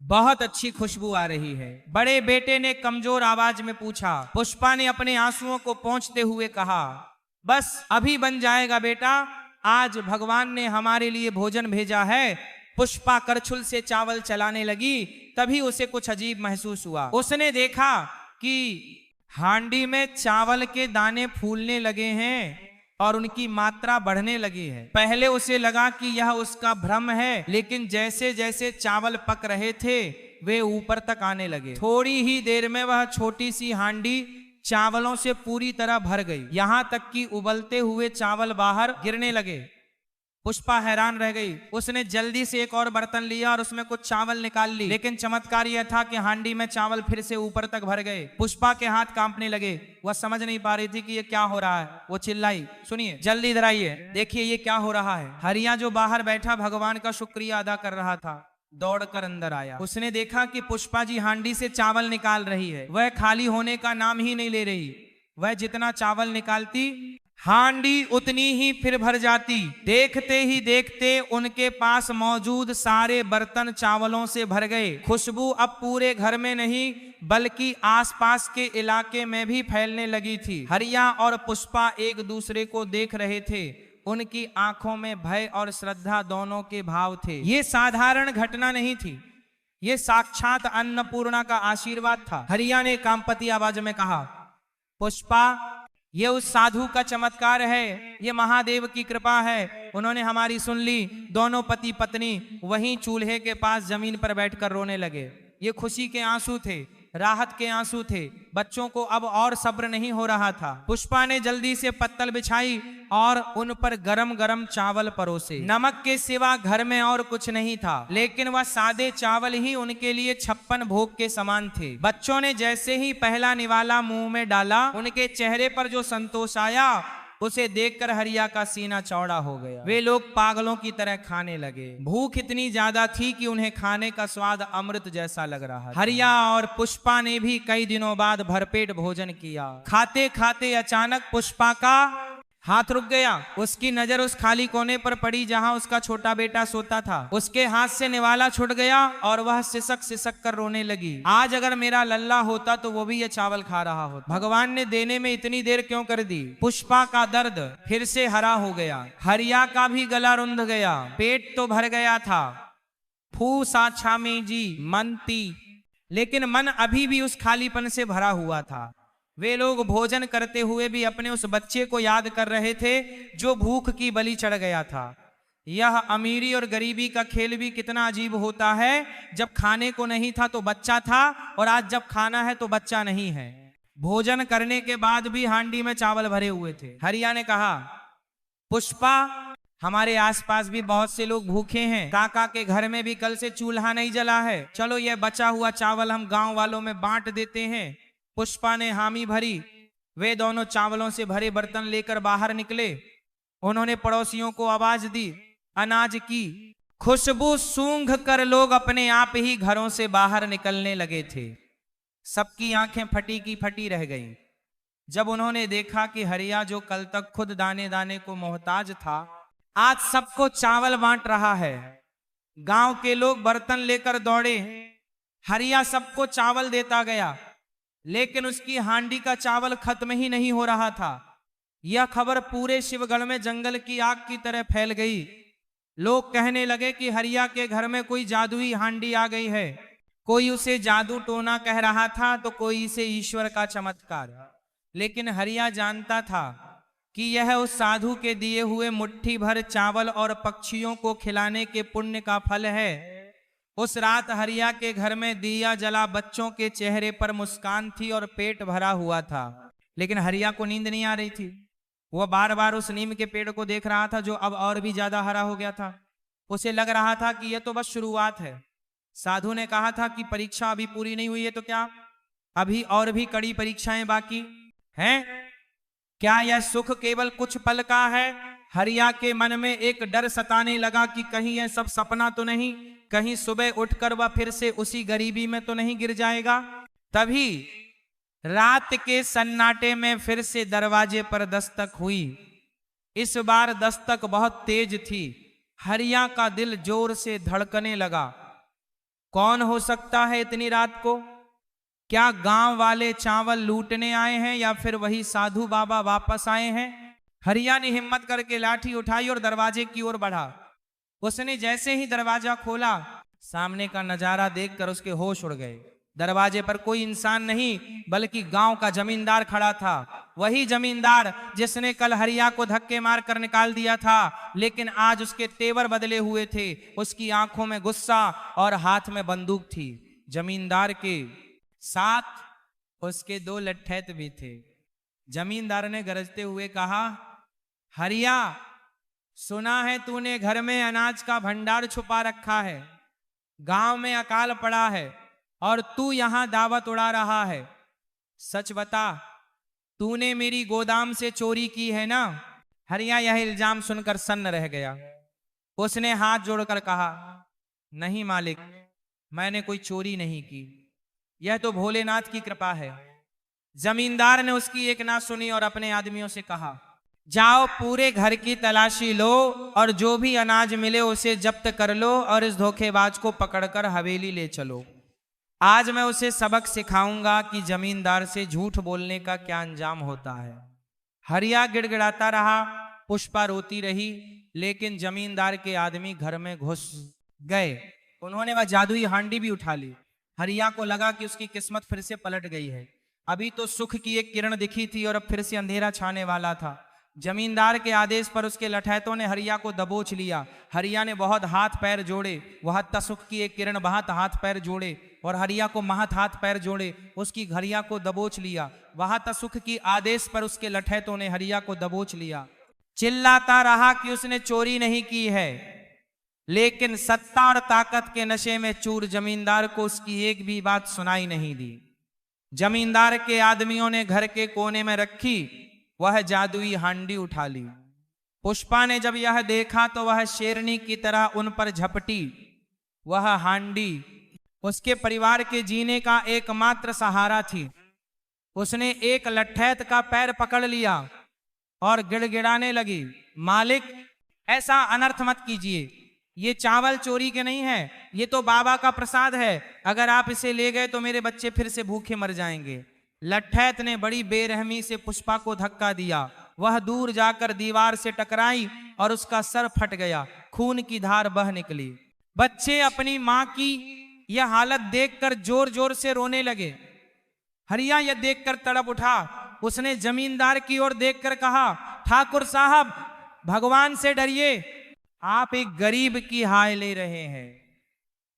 बहुत अच्छी खुशबू आ रही है, बड़े बेटे ने कमजोर आवाज में पूछा। पुष्पा ने अपने आंसुओं को पोंछते हुए कहा, बस अभी बन जाएगा बेटा, आज भगवान ने हमारे लिए भोजन भेजा है। पुष्पा करछुल से चावल चलाने लगी, तभी उसे कुछ अजीब महसूस हुआ। उसने देखा कि हांडी में चावल के दाने फूलने लगे हैं और उनकी मात्रा बढ़ने लगी है। पहले उसे लगा कि यह उसका भ्रम है, लेकिन जैसे जैसे चावल पक रहे थे वे ऊपर तक आने लगे। थोड़ी ही देर में वह छोटी सी हांडी चावलों से पूरी तरह भर गई, यहां तक कि उबलते हुए चावल बाहर गिरने लगे। पुष्पा हैरान रह गई। उसने जल्दी से एक और बर्तन लिया और उसमें कुछ चावल निकाल ली, लेकिन चमत्कार यह था कि हांडी में चावल फिर से ऊपर तक भर गए। पुष्पा के हाथ कांपने लगे। वह समझ नहीं पा रही थी कि ये क्या हो रहा है। वो चिल्लाई, सुनिए, जल्दी इधर आइए, देखिए ये क्या हो रहा है। हरिया जो बाहर बैठा भगवान का शुक्रिया अदा कर रहा था, दौड़कर अंदर आया। उसने देखा कि पुष्पा जी हांडी से चावल निकाल रही है। वह खाली होने का नाम ही नहीं ले रही। वह जितना चावल निकालती हांडी उतनी ही फिर भर जाती। देखते ही देखते उनके पास मौजूद सारे बर्तन चावलों से भर गए। खुशबू अब पूरे घर में नहीं बल्कि आसपास के इलाके में भी फैलने लगी थी। हरिया और पुष्पा एक दूसरे को देख रहे थे। उनकी आंखों में भय और श्रद्धा दोनों के भाव थे। ये साधारण घटना नहीं थी, ये साक्षात अन्नपूर्णा का आशीर्वाद था। हरिया ने कांपती आवाज में कहा, पुष्पा, ये उस साधु का चमत्कार है, ये महादेव की कृपा है। उन्होंने हमारी सुन ली। दोनों पति पत्नी वहीं चूल्हे के पास जमीन पर बैठकर रोने लगे। ये खुशी के आंसू थे, राहत के आंसू थे। बच्चों को अब और सब्र नहीं हो रहा था। पुष्पा ने जल्दी से पत्तल बिछाई और उन पर गरम गरम चावल परोसे। नमक के सिवा घर में और कुछ नहीं था, लेकिन वह सादे चावल ही उनके लिए 56 भोग के समान थे। बच्चों ने जैसे ही पहला निवाला मुंह में डाला, उनके चेहरे पर जो संतोष आया, उसे देखकर हरिया का सीना चौड़ा हो गया। वे लोग पागलों की तरह खाने लगे। भूख इतनी ज्यादा थी कि उन्हें खाने का स्वाद अमृत जैसा लग रहा था। हरिया और पुष्पा ने भी कई दिनों बाद भरपेट भोजन किया। खाते खाते अचानक पुष्पा का हाथ रुक गया। उसकी नजर उस खाली कोने पर पड़ी जहां उसका छोटा बेटा सोता था। उसके हाथ से निवाला छूट गया और वह सिसक सिसक कर रोने लगी। आज अगर मेरा लल्ला होता तो वो भी ये चावल खा रहा होता। भगवान ने देने में इतनी देर क्यों कर दी। पुष्पा का दर्द फिर से हरा हो गया। हरिया का भी गला रुंध गया। पेट तो भर गया था, फू साछा में जी मनती, लेकिन मन अभी भी उस खालीपन से भरा हुआ था। वे लोग भोजन करते हुए भी अपने उस बच्चे को याद कर रहे थे जो भूख की बलि चढ़ गया था। यह अमीरी और गरीबी का खेल भी कितना अजीब होता है। जब खाने को नहीं था तो बच्चा था, और आज जब खाना है तो बच्चा नहीं है। भोजन करने के बाद भी हांडी में चावल भरे हुए थे। हरिया ने कहा, पुष्पा, हमारे आसपास भी बहुत से लोग भूखे हैं। काका के घर में भी कल से चूल्हा नहीं जला है। चलो यह बचा हुआ चावल हम गांव वालों में बांट देते हैं। पुष्पा ने हामी भरी। वे दोनों चावलों से भरे बर्तन लेकर बाहर निकले। उन्होंने पड़ोसियों को आवाज दी। अनाज की खुशबू सूंघ कर लोग अपने आप ही घरों से बाहर निकलने लगे थे। सबकी आंखें फटी की फटी रह गईं जब उन्होंने देखा कि हरिया, जो कल तक खुद दाने दाने को मोहताज था, आज सबको चावल बांट रहा है। गांव के लोग बर्तन लेकर दौड़े। हरिया सबको चावल देता गया, लेकिन उसकी हांडी का चावल खत्म ही नहीं हो रहा था। यह खबर पूरे शिवगढ़ में जंगल की आग की तरह फैल गई। लोग कहने लगे कि हरिया के घर में कोई जादुई हांडी आ गई है। कोई उसे जादू टोना कह रहा था तो कोई इसे ईश्वर का चमत्कार। लेकिन हरिया जानता था कि यह उस साधु के दिए हुए मुट्ठी भर चावल और पक्षियों को खिलाने के पुण्य का फल है। उस रात हरिया के घर में दिया जला, बच्चों के चेहरे पर मुस्कान थी और पेट भरा हुआ था। लेकिन हरिया को नींद नहीं आ रही थी। वह बार बार उस नीम के पेड़ को देख रहा था जो अब और भी ज्यादा हरा हो गया था। उसे लग रहा था कि यह तो बस शुरुआत है। साधु ने कहा था कि परीक्षा अभी पूरी नहीं हुई है, तो क्या अभी और भी कड़ी परीक्षाएं बाकी हैं? क्या यह सुख केवल कुछ पल का है? हरिया के मन में एक डर सताने लगा कि कहीं यह सब सपना तो नहीं, कहीं सुबह उठकर वह फिर से उसी गरीबी में तो नहीं गिर जाएगा। तभी रात के सन्नाटे में फिर से दरवाजे पर दस्तक हुई। इस बार दस्तक बहुत तेज थी। हरिया का दिल जोर से धड़कने लगा। कौन हो सकता है इतनी रात को? क्या गांव वाले चावल लूटने आए हैं या फिर वही साधु बाबा वापस आए हैं? हरिया ने हिम्मत करके लाठी उठाई और दरवाजे की ओर बढ़ा। उसने जैसे ही दरवाजा खोला, सामने का नजारा देखकर उसके होश उड़ गए। दरवाजे पर कोई इंसान नहीं बल्कि गांव का जमींदार खड़ा था। वही जमींदार जिसने कल हरिया को धक्के मार कर निकाल दिया था, लेकिन आज उसके तेवर बदले हुए थे। उसकी आंखों में गुस्सा और हाथ में बंदूक थी। जमींदार के साथ उसके 2 लट्ठैत भी थे। जमींदार ने गरजते हुए कहा, हरिया, सुना है तूने घर में अनाज का भंडार छुपा रखा है। गांव में अकाल पड़ा है और तू यहां दावत उड़ा रहा है। सच बता, तूने मेरी गोदाम से चोरी की है ना? हरिया यह इल्जाम सुनकर सन्न रह गया। उसने हाथ जोड़कर कहा, नहीं मालिक, मैंने कोई चोरी नहीं की। यह तो भोलेनाथ की कृपा है। जमींदार ने उसकी एक ना सुनी और अपने आदमियों से कहा, जाओ पूरे घर की तलाशी लो और जो भी अनाज मिले उसे जब्त कर लो और इस धोखेबाज को पकड़कर हवेली ले चलो। आज मैं उसे सबक सिखाऊंगा कि जमींदार से झूठ बोलने का क्या अंजाम होता है। हरिया गिड़गिड़ाता रहा, पुष्पा रोती रही, लेकिन जमींदार के आदमी घर में घुस गए। उन्होंने वह जादुई हांडी भी उठा ली। हरिया को लगा कि उसकी किस्मत फिर से पलट गई है। अभी तो सुख की एक किरण दिखी थी और अब फिर से अंधेरा छाने वाला था। जमींदार के आदेश पर उसके लठैतों ने हरिया को दबोच लिया। हरिया ने बहुत हाथ पैर जोड़े। वह सुख की एक किरण बहुत हाथ पैर जोड़े और हरिया को महत हाथ पैर जोड़े उसकी हरिया को दबोच लिया। वह सुख की आदेश पर उसके लठैतों ने हरिया को दबोच लिया। चिल्लाता रहा कि उसने चोरी नहीं की है, लेकिन सत्ता और ताकत के नशे में चूर जमींदार को उसकी एक भी बात सुनाई नहीं दी। जमींदार के आदमियों ने घर के कोने में रखी वह जादुई हांडी उठा ली। पुष्पा ने जब यह देखा तो वह शेरनी की तरह उन पर झपटी। वह हांडी उसके परिवार के जीने का एकमात्र सहारा थी। उसने एक लठैत का पैर पकड़ लिया और गिड़गिड़ाने लगी, मालिक ऐसा अनर्थ मत कीजिए, ये चावल चोरी के नहीं है, ये तो बाबा का प्रसाद है। अगर आप इसे ले गए तो मेरे बच्चे फिर से भूखे मर जाएंगे। लठैत ने बड़ी बेरहमी से पुष्पा को धक्का दिया। वह दूर जाकर दीवार से टकराई और उसका सर फट गया। खून की धार बह निकली। बच्चे अपनी मां की यह हालत देखकर जोर जोर से रोने लगे। हरिया यह देखकर तड़प उठा। उसने जमींदार की ओर देखकर कहा, ठाकुर साहब भगवान से डरिए, आप एक गरीब की हाय ले रहे हैं।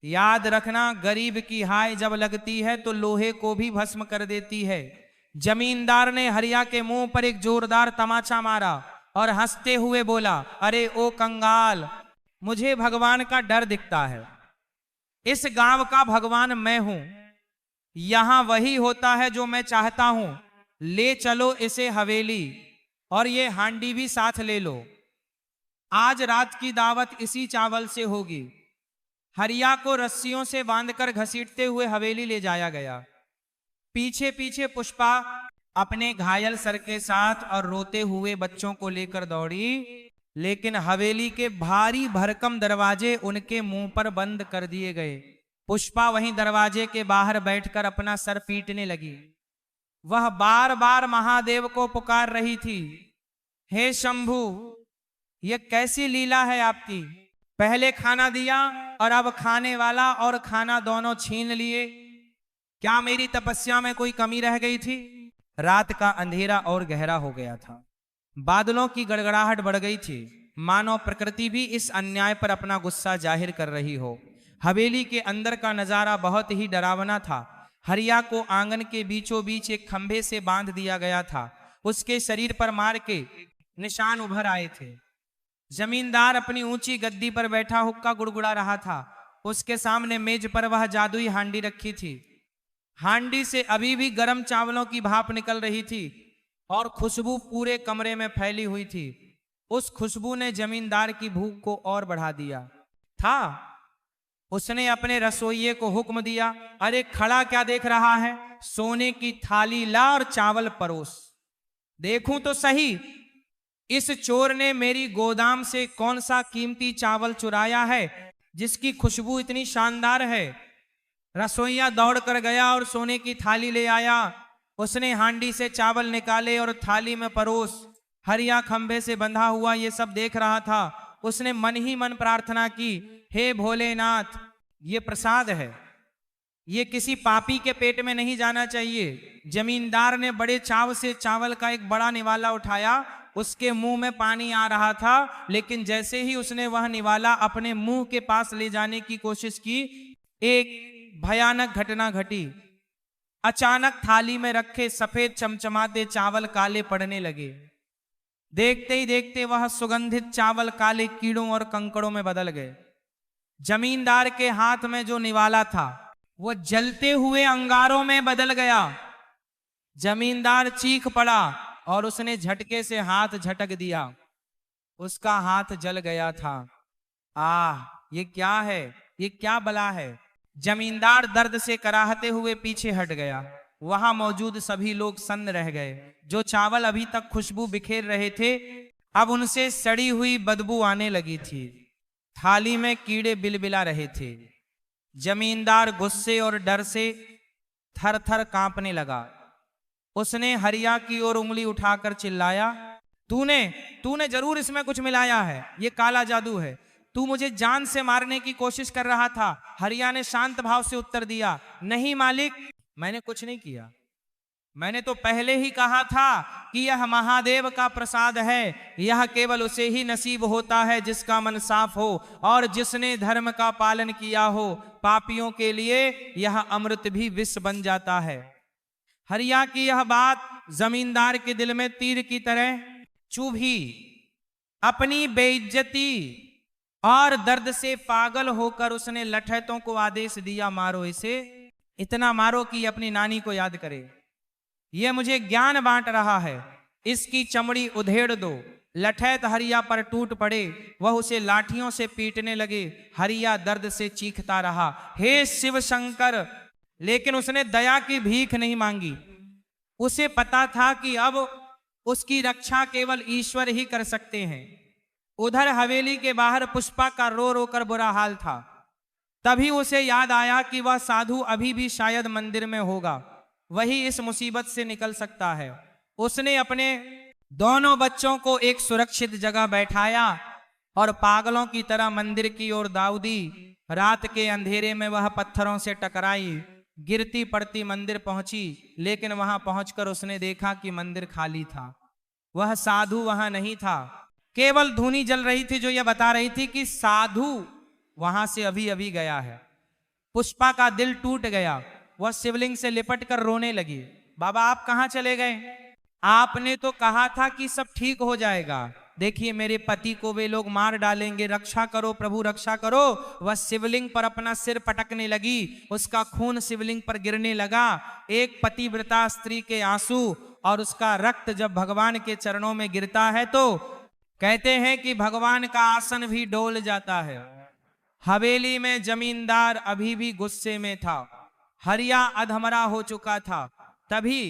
याद रखना, गरीब की हाय जब लगती है तो लोहे को भी भस्म कर देती है। जमींदार ने हरिया के मुंह पर एक जोरदार तमाचा मारा और हंसते हुए बोला, अरे ओ कंगाल, मुझे भगवान का डर दिखता है। इस गांव का भगवान मैं हूं। यहां वही होता है जो मैं चाहता हूं। ले चलो इसे हवेली और ये हांडी भी साथ ले लो। आज रात की दावत इसी चावल से होगी। हरिया को रस्सियों से बांधकर घसीटते हुए हवेली ले जाया गया। पीछे पीछे पुष्पा अपने घायल सर के साथ और रोते हुए बच्चों को लेकर दौड़ी, लेकिन हवेली के भारी भरकम दरवाजे उनके मुंह पर बंद कर दिए गए। पुष्पा वहीं दरवाजे के बाहर बैठकर अपना सर पीटने लगी। वह बार बार महादेव को पुकार रही थी, हे शंभू, यह कैसी लीला है आपकी। पहले खाना दिया और अब खाने वाला और खाना दोनों छीन लिए। क्या मेरी तपस्या में कोई कमी रह गई थी? रात का अंधेरा और गहरा हो गया था। बादलों की गड़गड़ाहट बढ़ गई थी, मानो प्रकृति भी इस अन्याय पर अपना गुस्सा जाहिर कर रही हो। हवेली के अंदर का नजारा बहुत ही डरावना था। हरिया को आंगन के बीचों बीच एक खंभे से बांध दिया गया था। उसके शरीर पर मार के निशान उभर आए थे। जमींदार अपनी ऊंची गद्दी पर बैठा हुक्का गुड़गुड़ा रहा था। उसके सामने मेज पर वह जादुई हांडी रखी थी। हांडी से अभी भी गर्म चावलों की भाप निकल रही थी और खुशबू पूरे कमरे में फैली हुई थी। उस खुशबू ने जमींदार की भूख को और बढ़ा दिया था। उसने अपने रसोइये को हुक्म दिया, अरे खड़ा क्या देख रहा है, सोने की थाली ला और चावल परोस। देखूं तो सही, इस चोर ने मेरी गोदाम से कौन सा कीमती चावल चुराया है जिसकी खुशबू इतनी शानदार है। रसोइया दौड़ कर गया और सोने की थाली ले आया। उसने हांडी से चावल निकाले और थाली में परोस। हरिया खंभे से बंधा हुआ ये सब देख रहा था। उसने मन ही मन प्रार्थना की, हे भोलेनाथ, ये प्रसाद है, ये किसी पापी के पेट में नहीं जाना चाहिए। जमींदार ने बड़े चाव से चावल का एक बड़ा निवाला उठाया। उसके मुंह में पानी आ रहा था, लेकिन जैसे ही उसने वह निवाला अपने मुंह के पास ले जाने की कोशिश की, एक भयानक घटना घटी। अचानक थाली में रखे सफेद चमचमाते चावल काले पड़ने लगे। देखते ही देखते वह सुगंधित चावल काले कीड़ों और कंकड़ों में बदल गए। जमींदार के हाथ में जो निवाला था वो जलते हुए अंगारों में बदल गया। जमींदार चीख पड़ा और उसने झटके से हाथ झटक दिया। उसका हाथ जल गया था। आह, ये क्या है, ये क्या बला है। जमींदार दर्द से कराहते हुए पीछे हट गया। वहां मौजूद सभी लोग सन्न रह गए। जो चावल अभी तक खुशबू बिखेर रहे थे, अब उनसे सड़ी हुई बदबू आने लगी थी। थाली में कीड़े बिलबिला रहे थे। जमींदार गुस्से और डर से थर थर कांपने लगा। उसने हरिया की ओर उंगली उठाकर चिल्लाया, तूने जरूर इसमें कुछ मिलाया है, ये काला जादू है। तू मुझे जान से मारने की कोशिश कर रहा था। हरिया ने शांत भाव से उत्तर दिया, नहीं मालिक, मैंने कुछ नहीं किया। मैंने तो पहले ही कहा था कि यह महादेव का प्रसाद है। यह केवल उसे ही नसीब होता है जिसका मन साफ हो और जिसने धर्म का पालन किया हो। पापियों के लिए यह अमृत भी विष बन जाता है। हरिया की यह बात जमींदार के दिल में तीर की तरह चुभी। अपनी बेइज्जती और दर्द से पागल होकर उसने लठैतों को आदेश दिया, मारो इसे, इतना मारो कि अपनी नानी को याद करे। यह मुझे ज्ञान बांट रहा है, इसकी चमड़ी उधेड़ दो। लठैत हरिया पर टूट पड़े, वह उसे लाठियों से पीटने लगे। हरिया दर्द से चीखता रहा, हे शिव शंकर। लेकिन उसने दया की भीख नहीं मांगी। उसे पता था कि अब उसकी रक्षा केवल ईश्वर ही कर सकते हैं। उधर हवेली के बाहर पुष्पा का रो रो कर बुरा हाल था। तभी उसे याद आया कि वह साधु अभी भी शायद मंदिर में होगा, वही इस मुसीबत से निकल सकता है। उसने अपने दोनों बच्चों को एक सुरक्षित जगह बैठाया और पागलों की तरह मंदिर की ओर दाव दी। रात के अंधेरे में वह पत्थरों से टकराई, गिरती पड़ती मंदिर पहुंची, लेकिन वहां पहुंचकर उसने देखा कि मंदिर खाली था। वह साधु वहां नहीं था, केवल धूनी जल रही थी जो यह बता रही थी कि साधु वहां से अभी अभी गया है। पुष्पा का दिल टूट गया, वह शिवलिंग से लिपट कर रोने लगी। बाबा आप कहां चले गए? आपने तो कहा था कि सब ठीक हो जाएगा। देखिए मेरे पति को वे लोग मार डालेंगे, रक्षा करो प्रभु रक्षा करो। वह शिवलिंग पर अपना सिर पटकने लगी, उसका खून शिवलिंग पर गिरने लगा। एक पतिव्रता स्त्री के आंसू और उसका रक्त जब भगवान के चरणों में गिरता है तो कहते हैं कि भगवान का आसन भी डोल जाता है। हवेली में जमींदार अभी भी गुस्से में था, हरिया अधमरा हो चुका था। तभी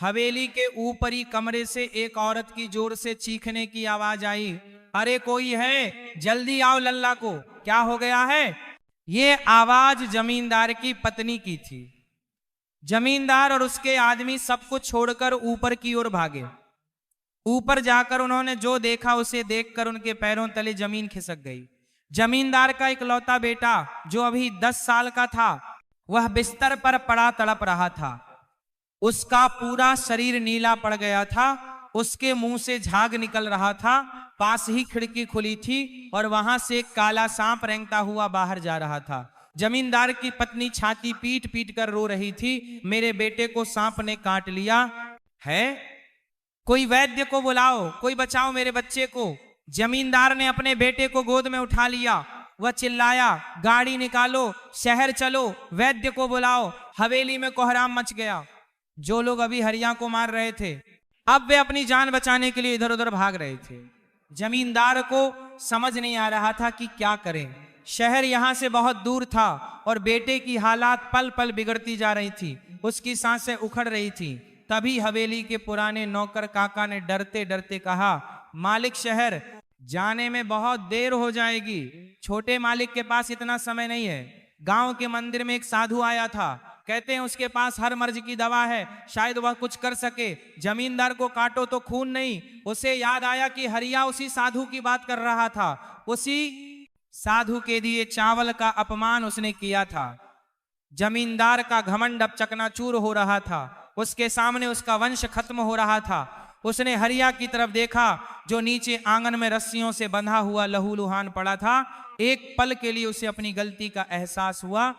हवेली के ऊपरी कमरे से एक औरत की जोर से चीखने की आवाज आई, अरे कोई है, जल्दी आओ लल्ला को, क्या हो गया है? ये आवाज जमींदार की पत्नी की थी। जमींदार और उसके आदमी सब कुछ छोड़कर ऊपर की ओर भागे। ऊपर जाकर उन्होंने जो देखा उसे देखकर उनके पैरों तले जमीन खिसक गई। जमींदार का इकलौता बेटा जो अभी 10 साल का था, वह बिस्तर पर पड़ा तड़प रहा था। उसका पूरा शरीर नीला पड़ गया था, उसके मुंह से झाग निकल रहा था। पास ही खिड़की खुली थी और वहां से एक काला सांप रेंगता हुआ बाहर जा रहा था। जमींदार की पत्नी छाती पीट पीट कर रो रही थी, मेरे बेटे को सांप ने काट लिया है, कोई वैद्य को बुलाओ, कोई बचाओ मेरे बच्चे को। जमींदार ने अपने बेटे को गोद में उठा लिया, वह चिल्लाया, गाड़ी निकालो, शहर चलो, वैद्य को बुलाओ। हवेली में कोहराम मच गया। जो लोग अभी हरिया को मार रहे थे, अब वे अपनी जान बचाने के लिए इधर उधर भाग रहे थे। जमींदार को समझ नहीं आ रहा था कि क्या करें। शहर यहां से बहुत दूर था और बेटे की हालात पल पल बिगड़ती जा रही थी, उसकी सांसें उखड़ रही थी। तभी हवेली के पुराने नौकर काका ने डरते डरते कहा, मालिक शहर जाने में बहुत देर हो जाएगी। छोटे मालिक के पास इतना समय नहीं है। गांव के मंदिर में एक साधु आया था, कहते हैं उसके पास हर मर्ज की दवा है, शायद वह कुछ कर सके। जमींदार को काटो तो खून नहीं। उसे याद आया कि हरिया उसी साधु की बात कर रहा था, उसी साधु के दिए चावल का अपमान उसने किया था। जमींदार का घमंड अब चकनाचूर हो रहा था, उसके सामने उसका वंश खत्म हो रहा था। उसने हरिया की तरफ देखा जो नीचे आंगन में रस्सियों से बंधा हुआ लहूलुहान पड़ा था। एक पल के लिए उसे अपनी गलती का एहसास हुआ,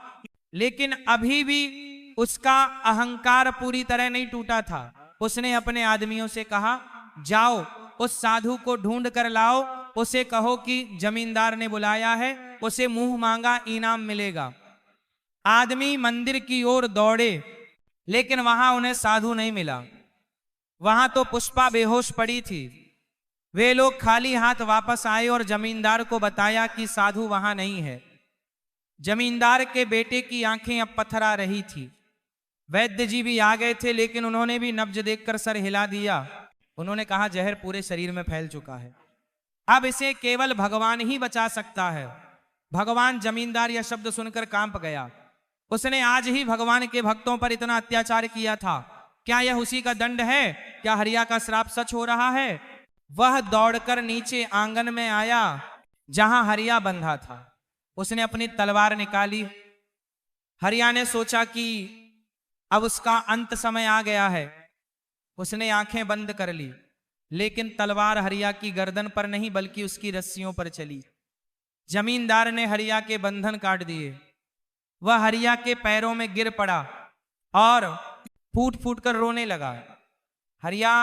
लेकिन अभी भी उसका अहंकार पूरी तरह नहीं टूटा था। उसने अपने आदमियों से कहा, जाओ उस साधु को ढूंढ कर लाओ, उसे कहो कि जमींदार ने बुलाया है, उसे मुंह मांगा इनाम मिलेगा। आदमी मंदिर की ओर दौड़े, लेकिन वहां उन्हें साधु नहीं मिला। वहां तो पुष्पा बेहोश पड़ी थी। वे लोग खाली हाथ वापस आए और जमींदार को बताया कि साधु वहां नहीं है। जमींदार के बेटे की आंखें अब पथरा रही थी। वैद्य जी भी आ गए थे, लेकिन उन्होंने भी नब्ज देखकर सर हिला दिया। उन्होंने कहा, जहर पूरे शरीर में फैल चुका है, अब इसे केवल भगवान ही बचा सकता है। भगवान जमींदार यह शब्द सुनकर कांप गया। उसने आज ही भगवान के भक्तों पर इतना अत्याचार किया था, क्या यह उसी का दंड है? क्या हरिया का श्राप सच हो रहा है? वह दौड़कर नीचे आंगन में आया जहां हरिया बंधा था। उसने अपनी तलवार निकाली। हरिया ने सोचा कि अब उसका अंत समय आ गया है। उसने आंखें बंद कर ली, लेकिन तलवार हरिया की गर्दन पर नहीं बल्कि उसकी रस्सियों पर चली। जमींदार ने हरिया के बंधन काट दिए। वह हरिया के पैरों में गिर पड़ा और फूट फूट कर रोने लगा। हरिया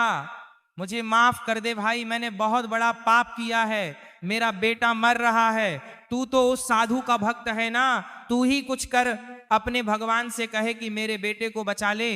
मुझे माफ कर दे भाई, मैंने बहुत बड़ा पाप किया है, मेरा बेटा मर रहा है, तू तो उस साधु का भक्त है ना, तू ही कुछ कर, अपने भगवान से कहे कि मेरे बेटे को बचा ले,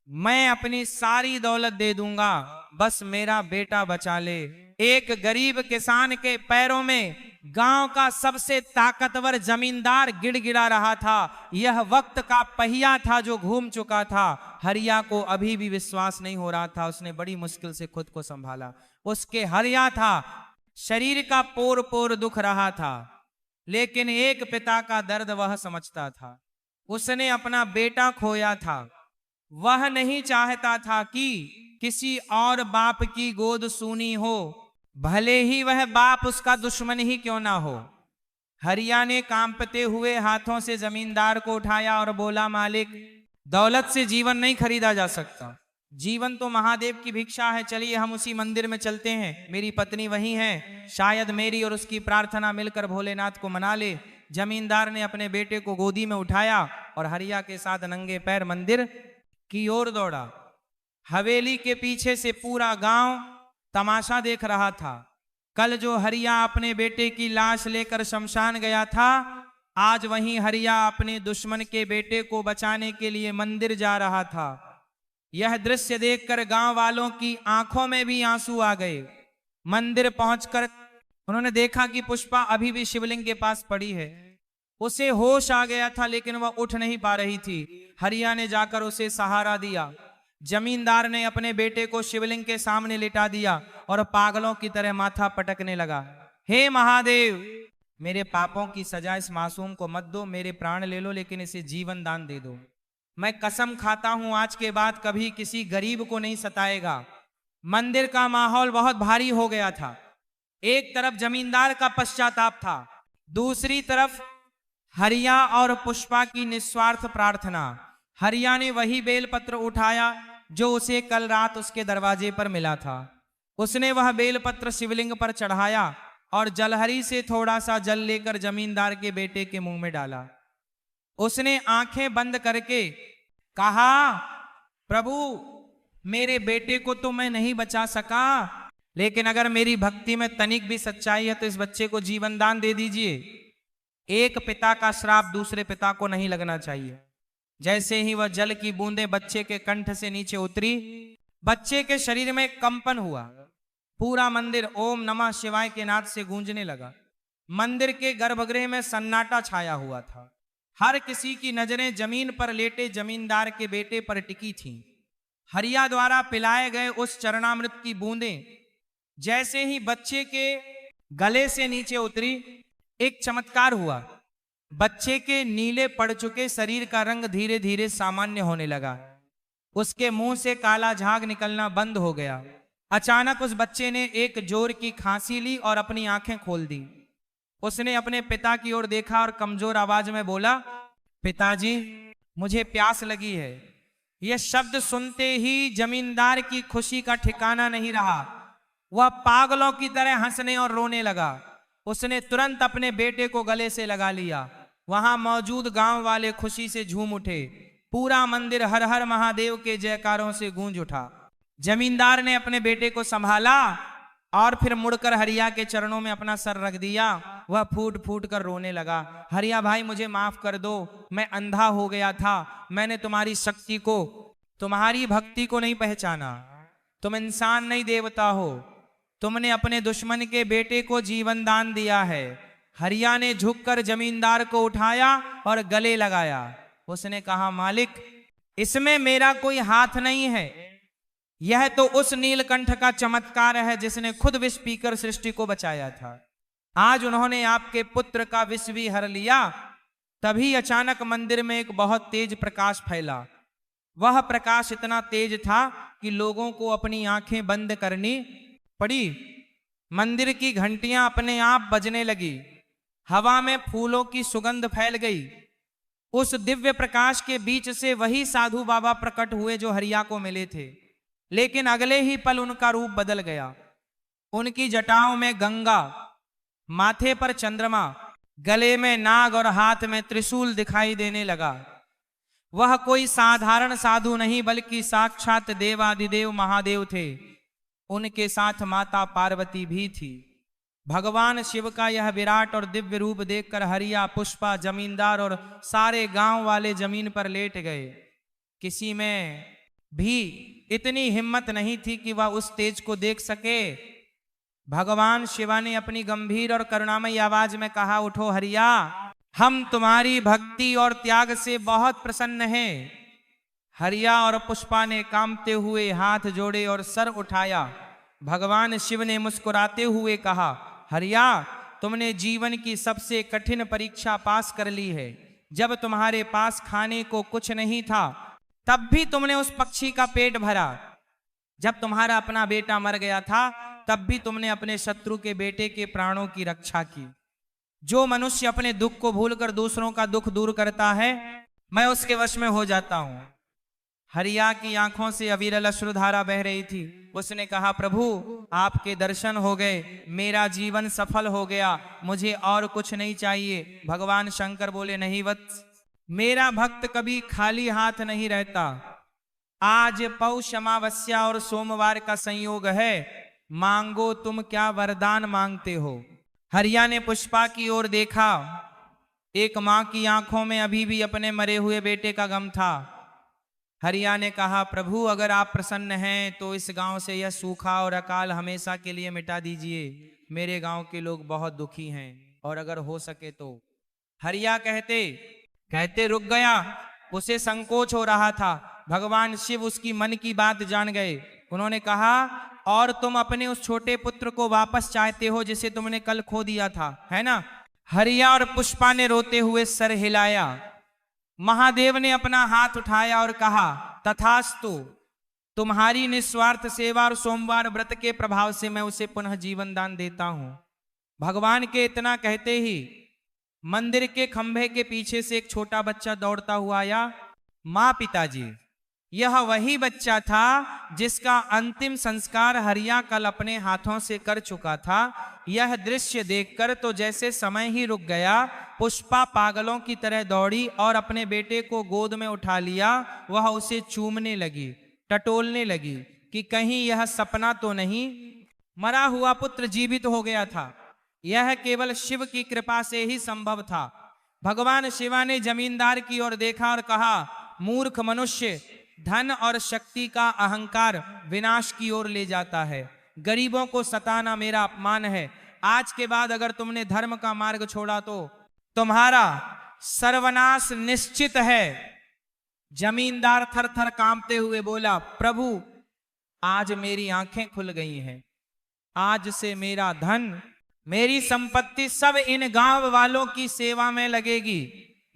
मैं अपनी सारी दौलत दे दूंगा, बस मेरा बेटा बचा ले। एक गरीब किसान के पैरों में गांव का सबसे ताकतवर जमींदार गिड़गिड़ा रहा था। यह वक्त का पहिया था जो घूम चुका था। हरिया को अभी भी विश्वास नहीं हो रहा था। उसने बड़ी मुश्किल से खुद को संभाला। उसके हरिया था, शरीर का पोर पोर दुख रहा था, लेकिन एक पिता का दर्द वह समझता था। उसने अपना बेटा खोया था। वह नहीं चाहता था कि किसी और बाप की गोद सूनी हो, भले ही वह बाप उसका दुश्मन ही क्यों ना हो। हरिया ने कांपते हुए हाथों से जमींदार को उठाया और बोला, मालिक, दौलत से जीवन नहीं खरीदा जा सकता, जीवन तो महादेव की भिक्षा है। चलिए हम उसी मंदिर में चलते हैं, मेरी पत्नी वही है, शायद मेरी और उसकी प्रार्थना मिलकर भोलेनाथ को मना ले। जमींदार ने अपने बेटे को गोदी में उठाया और हरिया के साथ नंगे पैर मंदिर की ओर दौड़ा। हवेली के पीछे से पूरा गांव तमाशा देख रहा था। कल जो हरिया अपने बेटे की लाश लेकर शमशान गया था, आज वहीं हरिया अपने दुश्मन के बेटे को बचाने के लिए मंदिर जा रहा था। यह दृश्य देखकर गांव वालों की आंखों में भी आंसू आ गए। मंदिर पहुंचकर उन्होंने देखा कि पुष्पा अभी भी शिवलिंग के पास पड़ी है। उसे होश आ गया था, लेकिन वह उठ नहीं पा रही थी। हरिया ने जाकर उसे सहारा दिया। जमींदार ने अपने बेटे को शिवलिंग के सामने लिटा दिया और पागलों की तरह माथा पटकने लगा। हे महादेव, मेरे पापों की सजा इस मासूम को मत दो, मेरे प्राण ले लो, लेकिन इसे जीवन दान दे दो। मैं कसम खाता हूं आज के बाद कभी किसी गरीब को नहीं सताएगा। मंदिर का माहौल बहुत भारी हो गया था। एक तरफ जमींदार का पश्चाताप था, दूसरी तरफ हरिया और पुष्पा की निस्वार्थ प्रार्थना। हरिया ने वही बेलपत्र उठाया जो उसे कल रात उसके दरवाजे पर मिला था। उसने वह बेलपत्र शिवलिंग पर चढ़ाया और जलहरी से थोड़ा सा जल लेकर जमींदार के बेटे के मुंह में डाला। उसने आंखें बंद करके कहा, प्रभु, मेरे बेटे को तो मैं नहीं बचा सका, लेकिन अगर मेरी भक्ति में तनिक भी सच्चाई है तो इस बच्चे को जीवन दान दे दीजिए। एक पिता का श्राप दूसरे पिता को नहीं लगना चाहिए। जैसे ही वह जल की बूंदें बच्चे के कंठ से नीचे उतरी, बच्चे के शरीर में कंपन हुआ। पूरा मंदिर ओम नमः शिवाय के नाद से गूंजने लगा। मंदिर के गर्भगृह में सन्नाटा छाया हुआ था। हर किसी की नजरें जमीन पर लेटे जमींदार के बेटे पर टिकी थीं। हरिया द्वारा पिलाए गए उस चरणामृत की बूंदें जैसे ही बच्चे के गले से नीचे उतरी, एक चमत्कार हुआ। बच्चे के नीले पड़ चुके शरीर का रंग धीरे धीरे सामान्य होने लगा। उसके मुंह से काला झाग निकलना बंद हो गया। अचानक उस बच्चे ने एक जोर की खांसी ली और अपनी आंखें खोल दी। उसने अपने पिता की ओर देखा और कमजोर आवाज में बोला, पिताजी, मुझे प्यास लगी है। यह शब्द सुनते ही जमींदार की खुशी का ठिकाना नहीं रहा। वह पागलों की तरह हंसने और रोने लगा। उसने तुरंत अपने बेटे को गले से लगा लिया। वहां मौजूद गांव वाले खुशी से झूम उठे। पूरा मंदिर हर हर महादेव के जयकारों से गूंज उठा। जमींदार ने अपने बेटे को संभाला और फिर मुड़कर हरिया के चरणों में अपना सर रख दिया। वह फूट फूट कर रोने लगा। हरिया भाई, मुझे माफ कर दो, मैं अंधा हो गया था। मैंने तुम्हारी शक्ति को, तुम्हारी भक्ति को नहीं पहचाना। तुम इंसान नहीं, देवता हो। तुमने अपने दुश्मन के बेटे को जीवन दान दिया है। हरिया ने झुककर जमींदार को उठाया और गले लगाया। उसने कहा, मालिक, इसमें मेरा कोई हाथ नहीं है। यह तो उस नीलकंठ का चमत्कार है जिसने खुद विष पीकर सृष्टि को बचाया था। आज उन्होंने आपके पुत्र का विष भी हर लिया। तभी अचानक मंदिर में एक बहुत तेज प्रकाश फैला। वह प्रकाश इतना तेज था कि लोगों को अपनी आंखें बंद करनी पड़ी। मंदिर की घंटियां अपने आप बजने लगी। हवा में फूलों की सुगंध फैल गई। उस दिव्य प्रकाश के बीच से वही साधु बाबा प्रकट हुए जो हरिया को मिले थे, लेकिन अगले ही पल उनका रूप बदल गया। उनकी जटाओं में गंगा, माथे पर चंद्रमा, गले में नाग और हाथ में त्रिशूल दिखाई देने लगा। वह कोई साधारण साधु नहीं बल्कि साक्षात देवादिदेव महादेव थे। उनके साथ माता पार्वती भी थी। भगवान शिव का यह विराट और दिव्य रूप देखकर हरिया, पुष्पा, जमींदार और सारे गांव वाले जमीन पर लेट गए। किसी में भी इतनी हिम्मत नहीं थी कि वह उस तेज को देख सके। भगवान शिवा ने अपनी गंभीर और करुणामयी आवाज में कहा, उठो हरिया, हम तुम्हारी भक्ति और त्याग से बहुत प्रसन्न हैं। हरिया और पुष्पा ने कांपते हुए हाथ जोड़े और सर उठाया। भगवान शिव ने मुस्कुराते हुए कहा, हरिया, तुमने जीवन की सबसे कठिन परीक्षा पास कर ली है। जब तुम्हारे पास खाने को कुछ नहीं था तब भी तुमने उस पक्षी का पेट भरा। जब तुम्हारा अपना बेटा मर गया था तब भी तुमने अपने शत्रु के बेटे के प्राणों की रक्षा की। जो मनुष्य अपने दुख को भूलकर दूसरों का दुख दूर करता है, मैं उसके वश में हो जाता हूं। हरिया की आंखों से अविरल अश्रुधारा बह रही थी। उसने कहा, प्रभु, आपके दर्शन हो गए, मेरा जीवन सफल हो गया, मुझे और कुछ नहीं चाहिए। भगवान शंकर बोले, नहीं वत्स, मेरा भक्त कभी खाली हाथ नहीं रहता। आज पौष अमावस्या और सोमवार का संयोग है, मांगो, तुम क्या वरदान मांगते हो। हरिया ने पुष्पा की ओर देखा। एक मां की आंखों में अभी भी अपने मरे हुए बेटे का गम था। हरिया ने कहा, प्रभु, अगर आप प्रसन्न हैं तो इस गांव से यह सूखा और अकाल हमेशा के लिए मिटा दीजिए। मेरे गांव के लोग बहुत दुखी हैं और अगर हो सके तो। हरिया कहते रुक गया। उसे संकोच हो रहा था। भगवान शिव उसकी मन की बात जान गए। उन्होंने कहा, और तुम अपने उस छोटे पुत्र को वापस चाहते हो जिसे तुमने कल खो दिया था, है ना। हरिया और पुष्पा ने रोते हुए सर हिलाया। महादेव ने अपना हाथ उठाया और कहा, तथास्तु, तुम्हारी निस्वार्थ सेवा और सोमवार व्रत के प्रभाव से मैं उसे पुनः जीवन दान देता हूं। भगवान के इतना कहते ही मंदिर के खंभे के पीछे से एक छोटा बच्चा दौड़ता हुआ आया। मां, पिताजी, यह वही बच्चा था जिसका अंतिम संस्कार हरिया कल अपने हाथों से कर चुका था। यह दृश्य देखकर तो जैसे समय ही रुक गया। पुष्पा पागलों की तरह दौड़ी और अपने बेटे को गोद में उठा लिया। वह उसे चूमने लगी, टटोलने लगी कि कहीं यह सपना तो नहीं। मरा हुआ पुत्र जीवित हो गया था। यह केवल शिव की कृपा से ही संभव था। भगवान शिवा ने जमींदार की ओर देखा और कहा, मूर्ख मनुष्य, धन और शक्ति का अहंकार विनाश की ओर ले जाता है। गरीबों को सताना मेरा अपमान है। आज के बाद अगर तुमने धर्म का मार्ग छोड़ा तो तुम्हारा सर्वनाश निश्चित है। जमींदार थर थर कांपते हुए बोला, प्रभु, आज मेरी आंखें खुल गई हैं। आज से मेरा धन, मेरी संपत्ति सब इन गांव वालों की सेवा में लगेगी।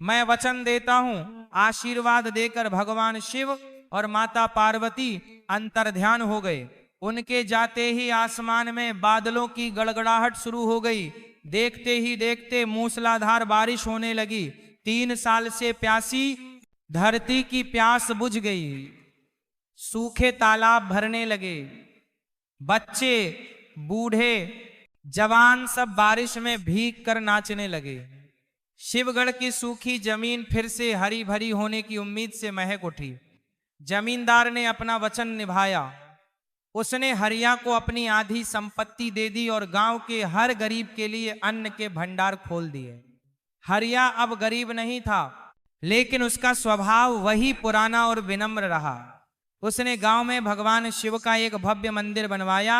मैं वचन देता हूं। आशीर्वाद देकर भगवान शिव और माता पार्वती अंतर्ध्यान हो गए। उनके जाते ही आसमान में बादलों की गड़गड़ाहट शुरू हो गई। देखते ही देखते मूसलाधार बारिश होने लगी। 3 साल से प्यासी धरती की प्यास बुझ गई। सूखे तालाब भरने लगे। बच्चे, बूढ़े, जवान सब बारिश में भीग कर नाचने लगे। शिवगढ़ की सूखी जमीन फिर से हरी भरी होने की उम्मीद से महक उठी। जमींदार ने अपना वचन निभाया। उसने हरिया को अपनी आधी संपत्ति दे दी और गांव के हर गरीब के लिए अन्न के भंडार खोल दिए। हरिया अब गरीब नहीं था, लेकिन उसका स्वभाव वही पुराना और विनम्र रहा। उसने गांव में भगवान शिव का एक भव्य मंदिर बनवाया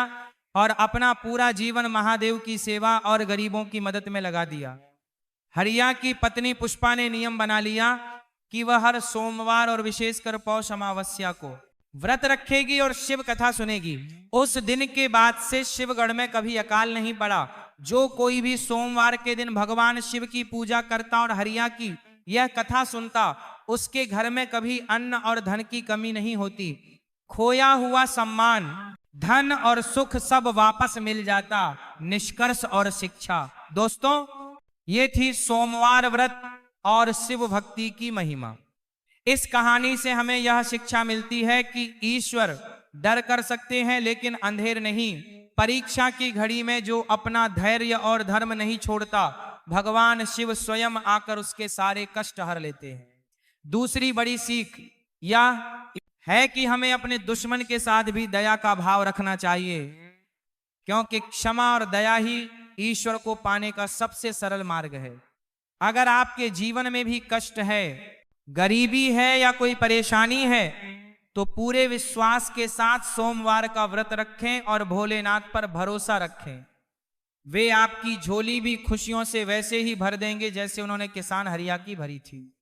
और अपना पूरा जीवन महादेव की सेवा और गरीबों की मदद में लगा दिया। हरिया की पत्नी पुष्पा ने नियम बना लिया कि वह हर सोमवार और विशेषकर पौष अमावस्या को व्रत रखेगी और शिव कथा सुनेगी। उस दिन के बाद से शिवगढ़ में कभी अकाल नहीं पड़ा। जो कोई भी सोमवार के दिन भगवान शिव की पूजा करता और हरिया की यह कथा सुनता, उसके घर में कभी अन्न और धन की कमी नहीं होती। खोया हुआ सम्मान, धन और सुख सब वापस मिल जाता। निष्कर्ष और शिक्षा। दोस्तों, ये थी सोमवार व्रत और शिव भक्ति की महिमा। इस कहानी से हमें यह शिक्षा मिलती है कि ईश्वर डर कर सकते हैं लेकिन अंधेर नहीं। परीक्षा की घड़ी में जो अपना धैर्य और धर्म नहीं छोड़ता, भगवान शिव स्वयं आकर उसके सारे कष्ट हर लेते हैं। दूसरी बड़ी सीख यह है कि हमें अपने दुश्मन के साथ भी दया का भाव रखना चाहिए, क्योंकि क्षमा और दया ही ईश्वर को पाने का सबसे सरल मार्ग है। अगर आपके जीवन में भी कष्ट है, गरीबी है या कोई परेशानी है, तो पूरे विश्वास के साथ सोमवार का व्रत रखें और भोलेनाथ पर भरोसा रखें। वे आपकी झोली भी खुशियों से वैसे ही भर देंगे जैसे उन्होंने किसान हरिया की भरी थी।